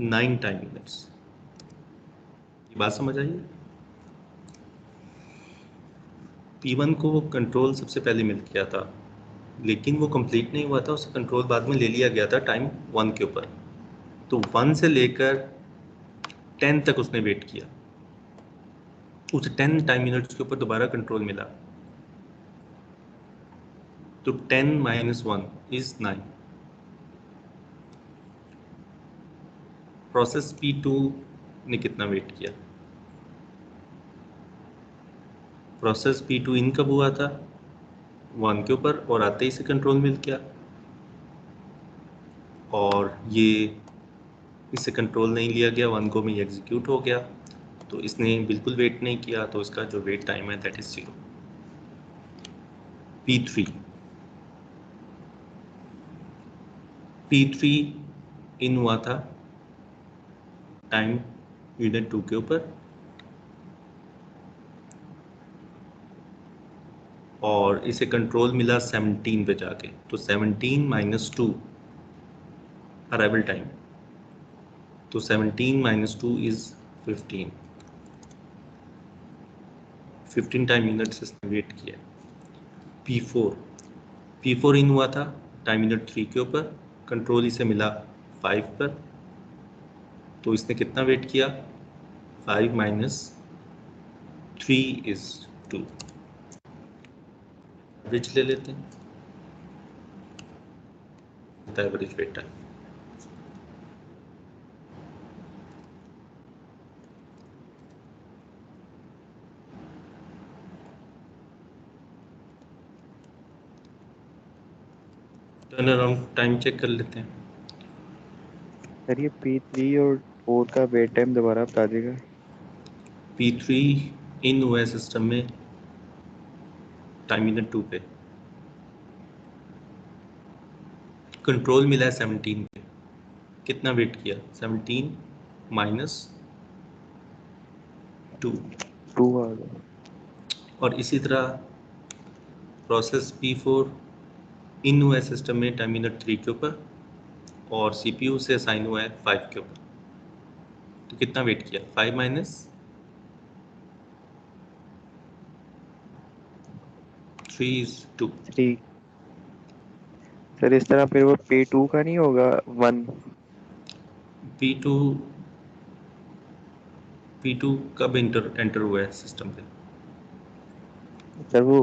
9 टाइम मिनट्स। ये बात समझ आई? P1 को वो कंट्रोल सबसे पहले मिल गया था, लेकिन वो कंप्लीट नहीं हुआ था, उससे कंट्रोल बाद में ले लिया गया था टाइम 1 के ऊपर। तो 1 से लेकर 10 तक उसने वेट किया, उस 10 टाइम मिनट्स के ऊपर दोबारा कंट्रोल मिला, तो 10 - 1 इज 9। प्रोसेस P2 ने कितना वेट किया? प्रोसेस P2 इन कब हुआ था? 1 के ऊपर, और आते ही से कंट्रोल मिल गया, और ये इससे कंट्रोल नहीं लिया गया, 1 को में एग्जीक्यूट हो गया, तो इसने बिल्कुल वेट नहीं किया, तो इसका जो वेट टाइम है दैट इज 0। P3 इन हुआ था टाइम यूनिट 2 के ऊपर, और इसे कंट्रोल मिला 17 पे जाके, तो 17 - 2 अराइवल टाइम, तो 17 - 2 इज 15। 15 टाइम यूनिट्स इसने वेट किया। P4 इन हुआ था टाइम यूनिट 3 के ऊपर, कंट्रोल इसे मिला 5 पर, तो इसने कितना वेट किया? 5 - 3 इज 2। एवरेज ले लेते हैं, average wait time. Turn around time check कर लेते हैं। सर ये P3 और 4 का वेट टाइम दोबारा बता देगा। P3 इन हुआ है सिस्टम में टाइम यूनिट 2 पे, कंट्रोल मिला है 17 पे, कितना वेट किया 17 माइनस 2। 2 आ गया। और इसी तरह प्रोसेस P4 इन हुआ है सिस्टम में टाइम यूनिट 3 के ऊपर और CPU से असाइन हुआ है 5 के ऊपर, तो कितना वेट किया 5 माइनस 3 इज 2। 3। सर इस तरह फिर वो P2 का नहीं होगा 1। P2 P2 कब एंटर हुआ है सिस्टम पे? सर वो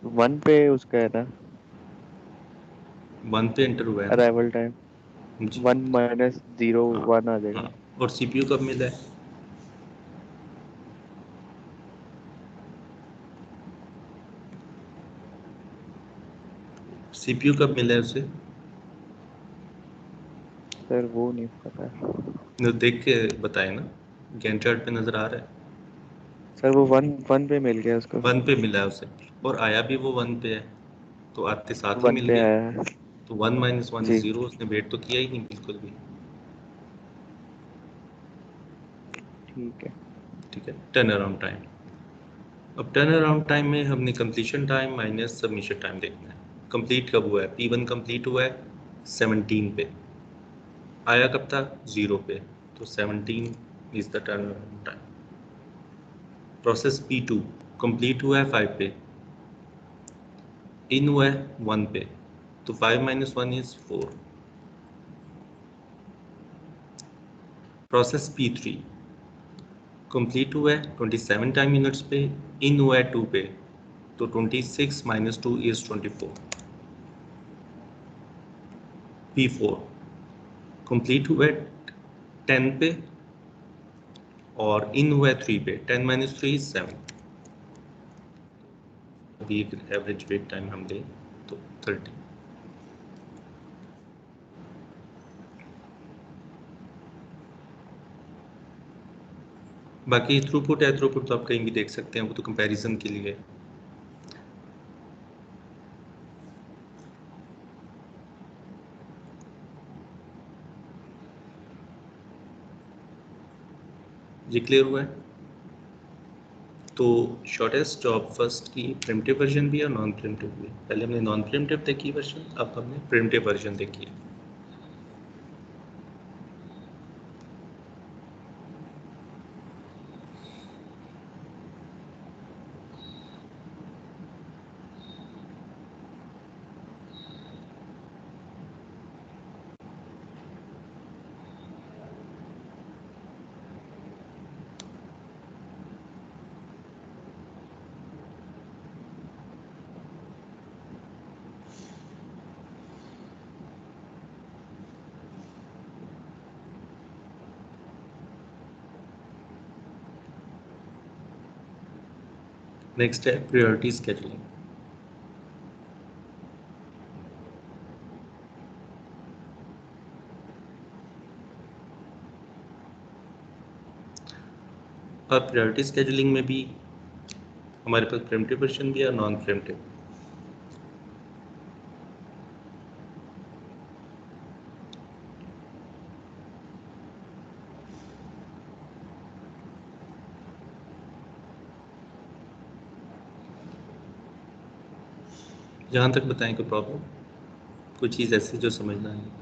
1 पे उसका है ना 1 पे एंटर हुआ है ना? Arrival time. जी 1 माइनस 0 हाँ 1 आ हाँ। जाएगा। और CPU कब मिला है? CPU कब मिला है उसे? सर वो नहीं पता। तो देख के बताए ना, गैंट चार्ट पे नजर आ रहा है। सर वो 1 पे मिल गया उसको। 1 पे मिला है उसे, और आया भी वो 1 पे है, तो आते साथ ही 1 मिल पे गया। आया है। तो 1 माइनस 1 जी 0, उसने वेट तो किया ही नहीं बिल्कुल भी। ठीक है। ठीक है, टर्न अराउंड टाइम। अब टर्न अराउंड टाइम में हमने completion time minus submission time देखना है। कंप्लीट कब हुआ है? P1 कंप्लीट हुआ है 17 पे, आया कब था 0 पे, तो 17 is the turn around time. Process P2 complete हुआ है 5 पे, इन हुआ है 1 पे, तो 5 minus 1 is 4। Process P3 complete हुआ है 27 टाइम यूनिट्स पे, इन हुआ है 2 पे, तो 26 माइनस 2 इज 24। P4 कंप्लीट हुआ है 10 पे और इन हुआ है 3 पे, 10 माइनस 3 इज 7। अभी एक एवरेज वेट टाइम हम दें तो 30। बाकी थ्रूपुट है, थ्रूपुट तो आप कहीं भी देख सकते हैं, वो तो कंपैरिजन के लिए। ये क्लियर हुआ है? तो शॉर्टेस्ट जॉब फर्स्ट की प्रिमिटिव वर्जन भी है और नॉन प्रिमिटिव भी है। पहले हमने नॉन प्रिमिटिव देखी वर्जन, अब हमने प्रिमिटिव वर्जन देखी है। नेक्स्ट है प्रायोरिटी स्केजुलिंग। और प्रायोरिटी स्केजुलिंग में भी हमारे पास प्रिमिटिव वर्जन भी है और नॉन प्रिमिटिव। जहाँ तक बताएं कोई प्रॉब्लम, कोई चीज़ ऐसी जो समझना है?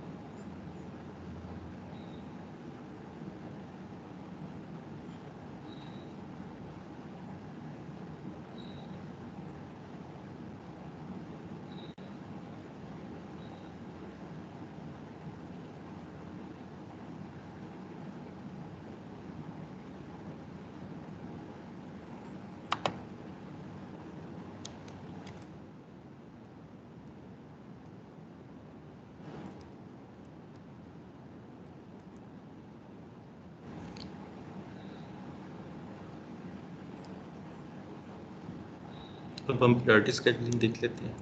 अब हम प्रायोरिटी स्केजुलिंग देख लेते हैं।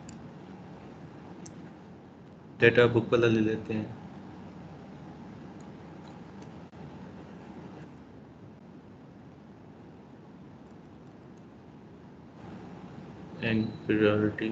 डेटा बुक वाला ले लेते हैं। And priority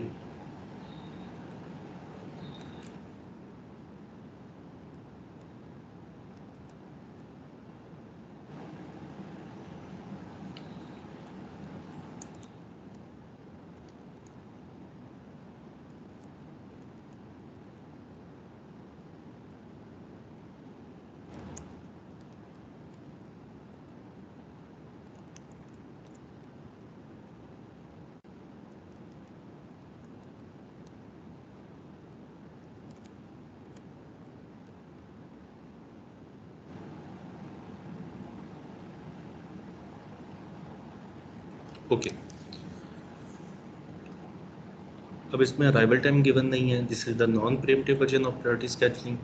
okay. अब इसमें अराइवल टाइम गिवन नहीं है, this is the non pre-emptive version of priority scheduling.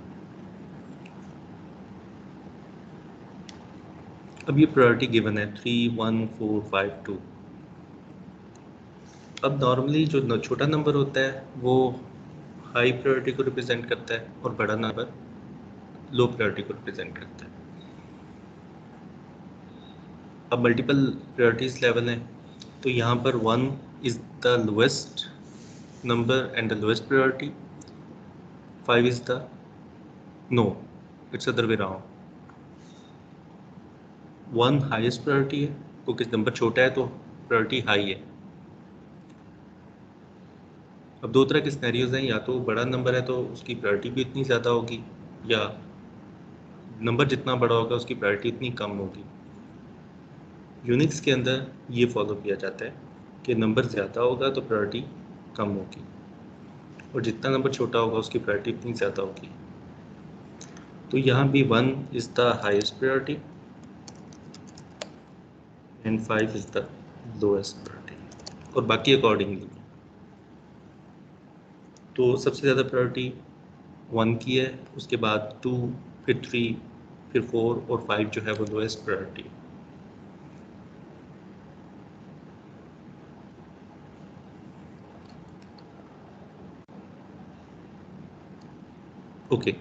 अब ये प्रायोरिटी गिवन है 3, 1, 4, 5, 2। अब नॉर्मली जो छोटा नंबर होता है वो हाई प्रायोरिटी को रिप्रेजेंट करता है और बड़ा नंबर लो प्रायोरिटी को रिप्रेजेंट करता है। अब मल्टीपल प्रायोरिटीज लेवल हैं, तो यहाँ पर 1 is the lowest number and the lowest priority, 5 is the no it's other way round. 1 highest priority है क्योंकि नंबर छोटा है तो प्रायोरिटी हाई है। अब दो तरह के सिनेरियोज हैं, या तो बड़ा नंबर है तो उसकी प्रायोरिटी भी इतनी ज़्यादा होगी, या नंबर जितना बड़ा होगा उसकी प्रायोरिटी इतनी कम होगी। यूनिक्स के अंदर ये फॉलो किया जाता है कि नंबर ज़्यादा होगा तो प्रायोरिटी कम होगी, और जितना नंबर छोटा होगा उसकी प्रायोरिटी इतनी ज़्यादा होगी। तो यहाँ भी 1 is the highest priority and 5 is the lowest priority, और बाकी अकॉर्डिंगली। तो सबसे ज़्यादा प्रायोरिटी 1 की है, उसके बाद 2, फिर 3, फिर 4 और 5 जो है वो lowest priority. Okay,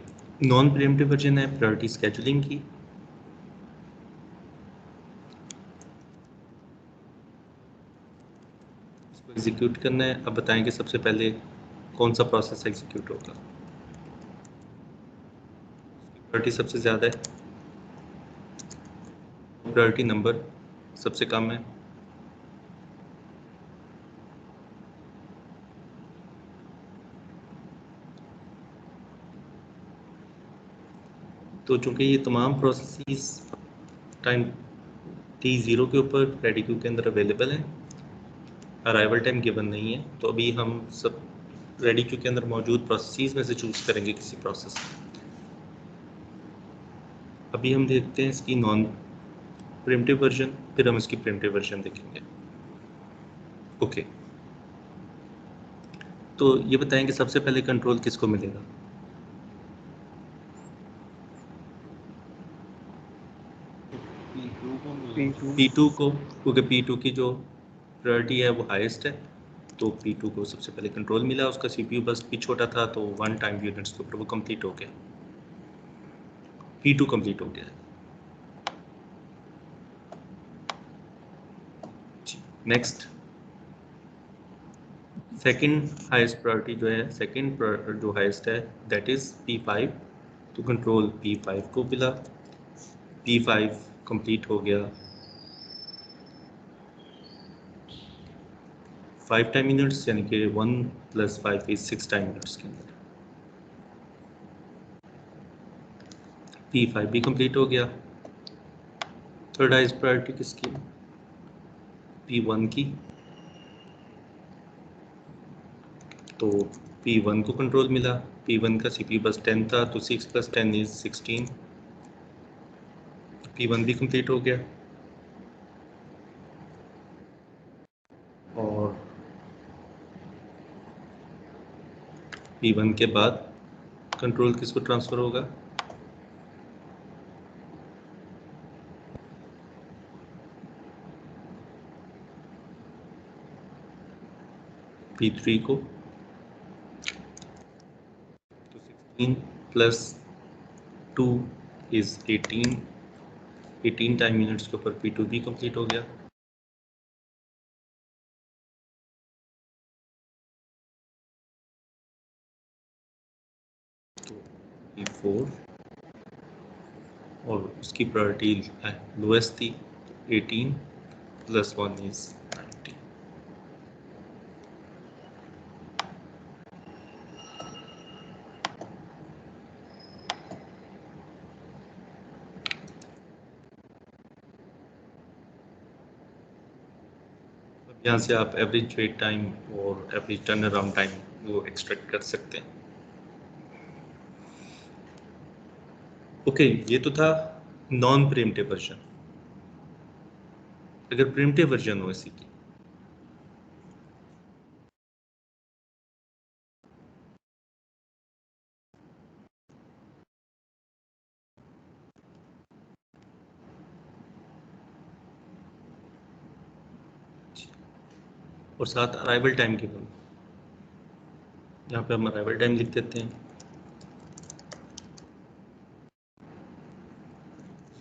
non pre-emptive version है प्रायोरिटी स्केड्यूलिंग की। इसको एग्जीक्यूट करना है। अब बताएंगे सबसे पहले कौन सा प्रोसेस एग्जीक्यूट होगा। प्रायोरिटी सबसे ज़्यादा है, प्रायोरिटी नंबर सबसे कम है, तो चूंकि ये तमाम प्रोसेसेस टाइम t0 के ऊपर रेडी क्यू के अंदर अवेलेबल है, अराइवल टाइम गिवन नहीं है, तो अभी हम सब रेडी क्यू के अंदर मौजूद प्रोसेसेस में से चूज करेंगे किसी प्रोसेस। अभी हम देखते हैं इसकी नॉन प्रीएम्प्टिव वर्जन, फिर हम इसकी प्रीएम्प्टिव वर्जन देखेंगे। ओके, तो ये बताएंगे सबसे पहले कंट्रोल किसको मिलेगा। P2 को, क्योंकि P2 की जो प्रायोरिटी है वो हाईएस्ट है, तो P2 को सबसे पहले कंट्रोल मिला। उसका CPU बस्ट भी छोटा था तो 1 टाइम यूनिट्स के ऊपर वो कंप्लीट हो गया, P2 कंप्लीट हो गया। नेक्स्ट, सेकंड हाईएस्ट प्रायोरिटी जो है, सेकंड जो हाईएस्ट है दैट इज P5, तो कंट्रोल P5 को मिला, P5 कंप्लीट हो गया 5 टाइम यूनिट्स, यानी कि 1 + 5 इज 6 टाइम यूनिट्स के अंदर। P5 भी कंप्लीट हो गया। थर्ड हाईएस्ट प्रायोरिटी किसकी, P1 की, तो P1 को कंट्रोल मिला। P1 का CPU बस 10 था तो 6 + 10 इज 16, P1 भी कंप्लीट हो गया। और P1 के बाद कंट्रोल किसको ट्रांसफ़र होगा, P3 को, तो प्लस 2 इज 18 टाइम यूनिट्स के ऊपर P2 भी कंप्लीट हो गया। तो P4 और उसकी प्रायोरिटी लोएस्ट थी 18 प्लस 1 इज 90। यहाँ से आप एवरेज वेट टाइम और एवरेज टर्न अराउंड टाइम वो एक्सट्रैक्ट कर सकते हैं। ओके, ये तो था नॉन प्रीएम्प्टिव वर्जन। अगर प्रीएम्प्टिव वर्जन हो इसी की, और साथ अराइवल टाइम की बोल, यहाँ पे हम अराइवल टाइम लिख देते हैं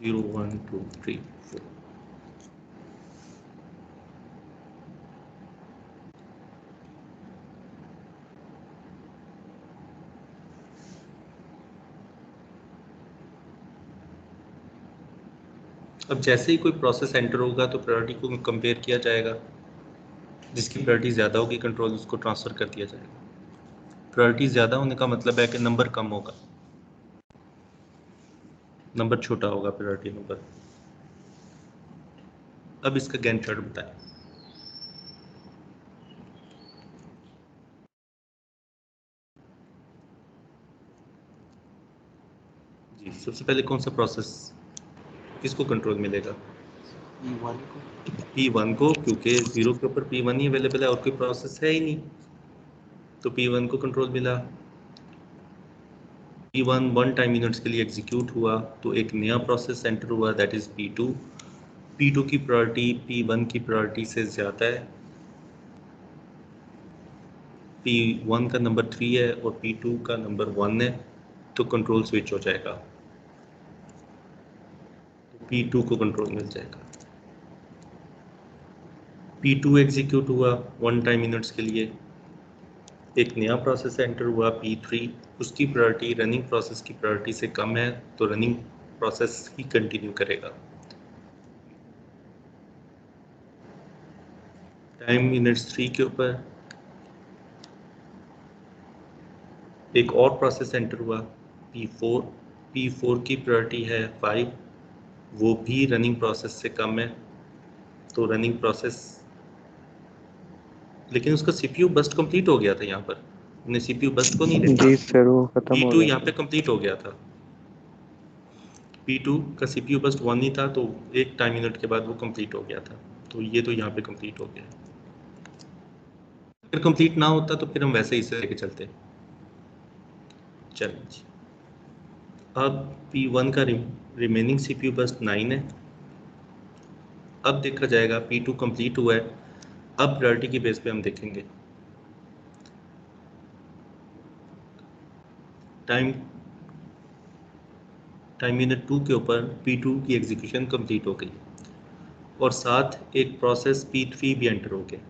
0 1 2 3 4। अब जैसे ही कोई प्रोसेस एंटर होगा तो प्रायोरिटी को कंपेयर किया जाएगा, जिसकी प्रायोरिटी ज़्यादा होगी कंट्रोल उसको ट्रांसफ़र कर दिया जाएगा। प्रायोरिटी ज़्यादा होने का मतलब है कि नंबर कम होगा, नंबर छोटा होगा प्रायोरिटी नंबर। अब इसका गैंट चार्ट बताएं। जी, सबसे पहले कौन सा प्रोसेस किसको कंट्रोल मिलेगा? P1 को, क्योंकि 0 के ऊपर P1 ही अवेलेबल है और कोई प्रोसेस है ही नहीं, तो P1 को कंट्रोल मिला। P1 1 टाइम यूनिट्स के लिए एग्जीक्यूट हुआ तो एक नया प्रोसेस एंटर हुआ, दैट इज P2। P2 की प्रायोरिटी P1 की प्रायोरिटी से ज़्यादा है। P1 का नंबर 3 है और P2 का नंबर 1 है, तो कंट्रोल स्विच हो जाएगा, P2 को कंट्रोल मिल जाएगा। P2 एग्जीक्यूट हुआ 1 टाइम यूनिट्स के लिए, एक नया प्रोसेस एंटर हुआ P3, उसकी प्रायोरिटी रनिंग प्रोसेस की प्रायोरिटी से कम है, तो रनिंग प्रोसेस ही कंटिन्यू करेगा। टाइम यूनिट्स 3 के ऊपर एक और प्रोसेस एंटर हुआ P4, P4 की प्रायोरिटी है 5, वो भी रनिंग प्रोसेस से कम है, तो रनिंग प्रोसेस, लेकिन उसका सीपीयू बस्ट कंप्लीट हो गया था। यहाँ पर हमने सीपीयू बस्ट को नहीं देखा। जी सर, वो खत्म हो P2 गया यहाँ पे था। कंप्लीट हो गया था। P2 का सीपीयू बस्ट 1 ही था, तो एक टाइम यूनिट के बाद वो कंप्लीट हो गया था, तो ये तो यहाँ पे कंप्लीट हो गया। अगर कंप्लीट ना होता तो फिर हम वैसे ही इसे लेके चलते। चलिए जी, अब P1 का रिमेनिंग सीपीयू बस्ट 9 है। अब देखा जाएगा P2 कंप्लीट हुआ है, अब प्रायोरिटी की बेस पे हम देखेंगे। टाइम यूनिट 2 के ऊपर P2 की एग्जीक्यूशन कंप्लीट हो गई और साथ एक प्रोसेस P3 भी एंटर हो गया।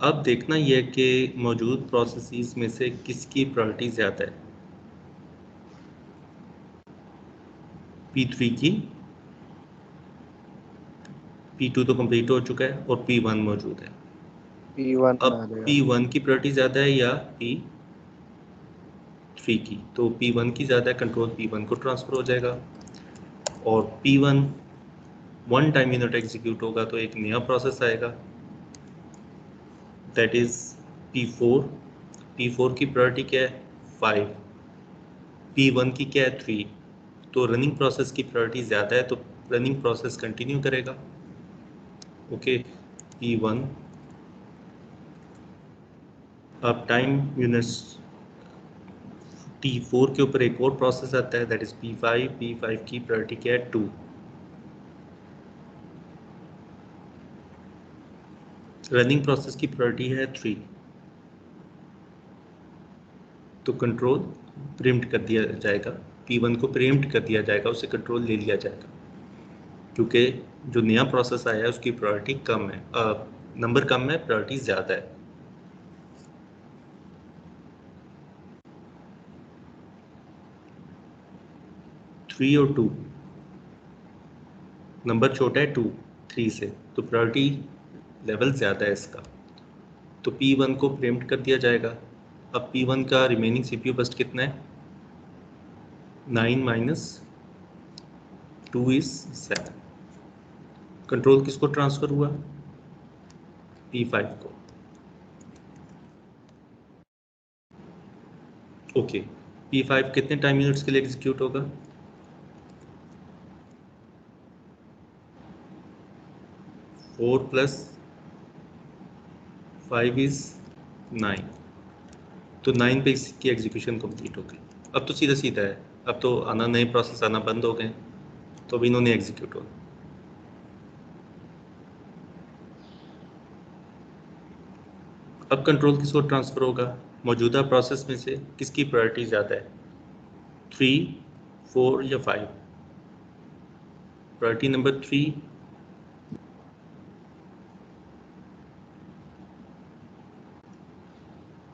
अब देखना यह है कि मौजूद प्रोसेसेस में से किसकी प्रायोरिटी ज़्यादा है। P3 की, P2 तो कंप्लीट हो चुका है और P1 मौजूद है। P1 अब आ गया। P1 की प्रायोरिटी ज़्यादा है या P3 की? तो P1 की ज़्यादा है, कंट्रोल P1 को ट्रांसफ़र हो जाएगा और P1 1 टाइम यूनिट एग्जीक्यूट होगा तो एक नया प्रोसेस आएगा, दैट इज P4। P4 की प्रायोरिटी क्या है? 5। P1 की क्या है? 3। तो रनिंग प्रोसेस की प्रायोरिटी ज़्यादा है, तो रनिंग प्रोसेस कंटिन्यू करेगा। Okay, P1। अब टाइम यूनिट्स T4 के ऊपर एक और प्रोसेस आता है, दैट इज P5। P5 की प्रायोरिटी क्या है? 2। रनिंग प्रोसेस की प्रायोरिटी है 3। तो कंट्रोल प्रीम्प्ट कर दिया जाएगा, P1 को प्रीम्प्ट कर दिया जाएगा, उसे कंट्रोल ले लिया जाएगा, क्योंकि जो नया प्रोसेस आया है उसकी प्रायोरिटी कम है, नंबर कम है, प्रायोरिटी ज़्यादा है। थ्री और टू, नंबर छोटा है 2 3 से, तो प्रायोरिटी लेवल ज़्यादा है इसका, तो P1 को प्रीम्प्ट कर दिया जाएगा। अब P1 का रिमेनिंग CPU बस्ट कितना है, 9 माइनस 2 इज 7। कंट्रोल किसको ट्रांसफर हुआ, P5 को। ओके, P5 कितने टाइम यूनिट्स के लिए एग्जीक्यूट होगा, 4 प्लस 5 इज 9, तो 9 पे इसकी एग्जीक्यूशन कंप्लीट हो गई। अब तो सीधा सीधा है, अब तो आना, नए प्रोसेस आना बंद हो गए, तो अब इन्होंने एग्जीक्यूट हो। अब कंट्रोल किसको ट्रांसफर होगा, मौजूदा प्रोसेस में से किसकी प्रायोरिटी ज़्यादा है, 3 4 या 5। Priority number 3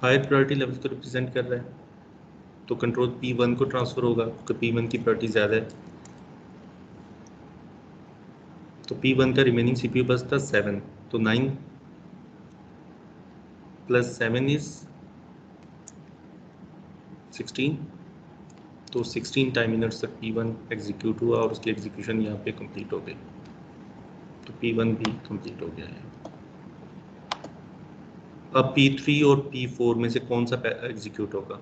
higher priority level को रिप्रेजेंट कर रहा है, तो कंट्रोल P1 को ट्रांसफर होगा क्योंकि P1 की प्रायोरिटी ज़्यादा है। तो P1 का रिमेनिंग CPU बस था 7, तो 9 प्लस 7 इज 16, तो 16 टाइम यूनिट्स तक P1 एग्जीक्यूट हुआ और उसकी एग्जीक्यूशन यहाँ पे कंप्लीट हो गई, तो P1 भी कंप्लीट हो गया है। अब P3 और P4 में से कौन सा एग्जीक्यूट होगा,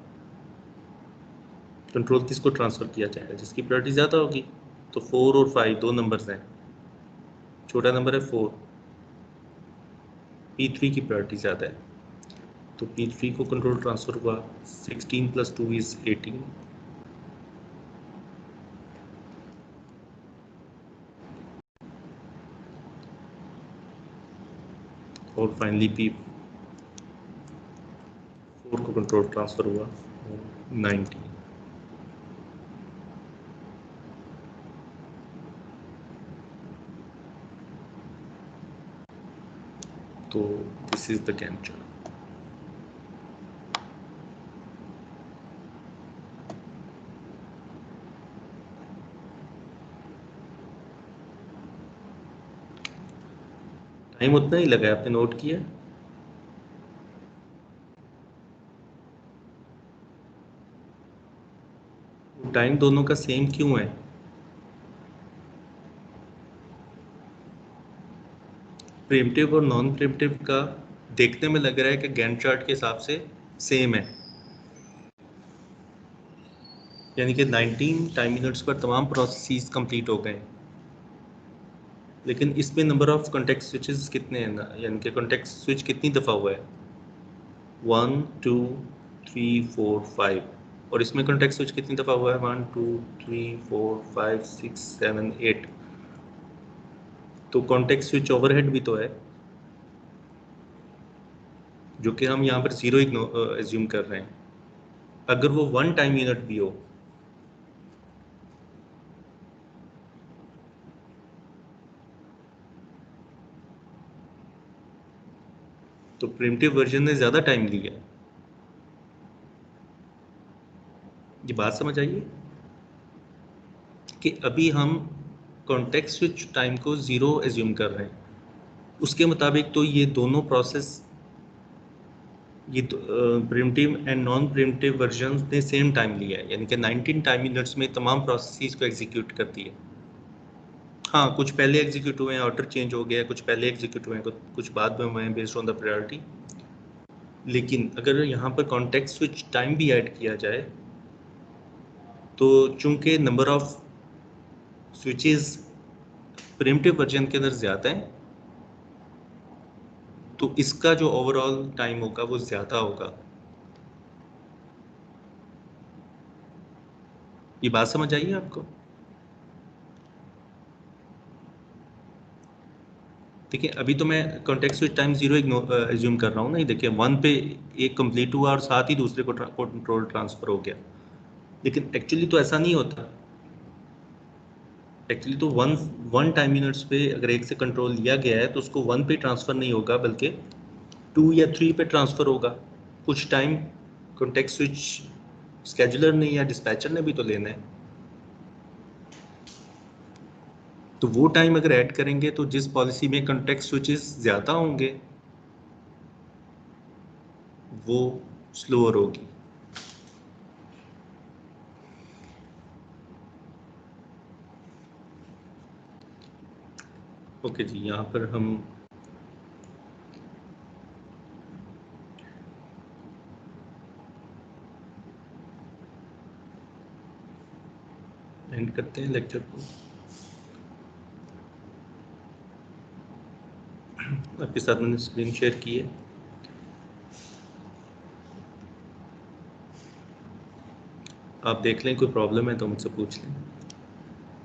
कंट्रोल किसको ट्रांसफर किया जाएगा, जिसकी प्रायोरिटी ज़्यादा होगी। तो 4 और 5 दो नंबर्स हैं, छोटा नंबर है 4, P3 की प्रायोरिटी ज़्यादा है, तो P3 को कंट्रोल ट्रांसफर हुआ, 16 प्लस 2 इज 18, और फाइनली P4 को कंट्रोल ट्रांसफर हुआ 19। तो this is the Gantt chart. Time उतना ही लगा है, आपने नोट किया, टाइम दोनों का सेम क्यों है, प्रिमिटिव और नॉन प्रिमिटिव का देखने में लग रहा है कि गैंट चार्ट के हिसाब से सेम है, यानी कि 19 टाइम यूनिट्स पर तमाम प्रोसेस कंप्लीट हो गए, लेकिन इसमें नंबर ऑफ कॉन्टेक्स्ट स्विचेस कितने हैं ना, यानी कि कॉन्टेक्स्ट स्विच कितनी दफ़ा हुआ है, 1 2 3 4 5, और इसमें कॉन्टेक्स्ट स्विच कितनी दफ़ा हुआ है, 1 2 3 4 5 6 7 8, तो कॉन्टेक्स्ट स्विच ओवरहेड भी तो है, जो कि हम यहाँ पर 0 एज्यूम कर रहे हैं। अगर वो 1 टाइम यूनिट भी हो, तो प्रिमिटिव वर्जन ने ज़्यादा टाइम लिया। ये बात समझ आइए कि अभी हम कॉन्टेक्स्ट स्विच टाइम को 0 एज्यूम कर रहे हैं, उसके मुताबिक तो ये दोनों प्रोसेस, ये primitive and non primitive version ने सेम टाइम लिया है, यानी कि 19 टाइम यूनिट्स में तमाम प्रोसेस को एग्जीक्यूट कर दिए। हाँ, कुछ पहले एग्जीक्यूट हुए हैं, ऑर्डर चेंज हो गया, कुछ पहले एग्जीक्यूट हुए हैं, कुछ बाद में हुए हैं बेस्ड ऑन द प्रायोरिटी। लेकिन अगर यहाँ पर कॉन्टेक्स्ट स्विच टाइम भी ऐड किया जाए, तो चूंकि number of switches primitive version के अंदर ज़्यादा है, तो इसका जो ओवरऑल टाइम होगा वो ज़्यादा होगा। ये बात समझ आई है आपको, देखिए अभी तो मैं कॉन्टेक्स्ट स्विच टाइम 0 एज्यूम कर रहा हूँ ना, ये देखिए 1 पे एक कंप्लीट हुआ और साथ ही दूसरे को कंट्रोल ट्रांसफर हो गया, लेकिन एक्चुअली तो ऐसा नहीं होता। एक्चुअली तो वन टाइम यूनिट्स पे अगर एक से कंट्रोल लिया गया है तो उसको 1 पे ट्रांसफर नहीं होगा बल्कि 2 या 3 पे ट्रांसफर होगा। कुछ टाइम कॉन्टेक्स्ट स्विच स्केजुलर ने या डिस्पैचर ने भी तो लेना है, तो वो टाइम अगर ऐड करेंगे तो जिस पॉलिसी में कॉन्टेक्स्ट स्विचेस ज़्यादा होंगे वो स्लोअर होगी। ओके जी, यहाँ पर हम एंड करते हैं लेक्चर को। आपके साथ मैंने स्क्रीन शेयर की है, आप देख लें, कोई प्रॉब्लम है तो मुझसे पूछ लें।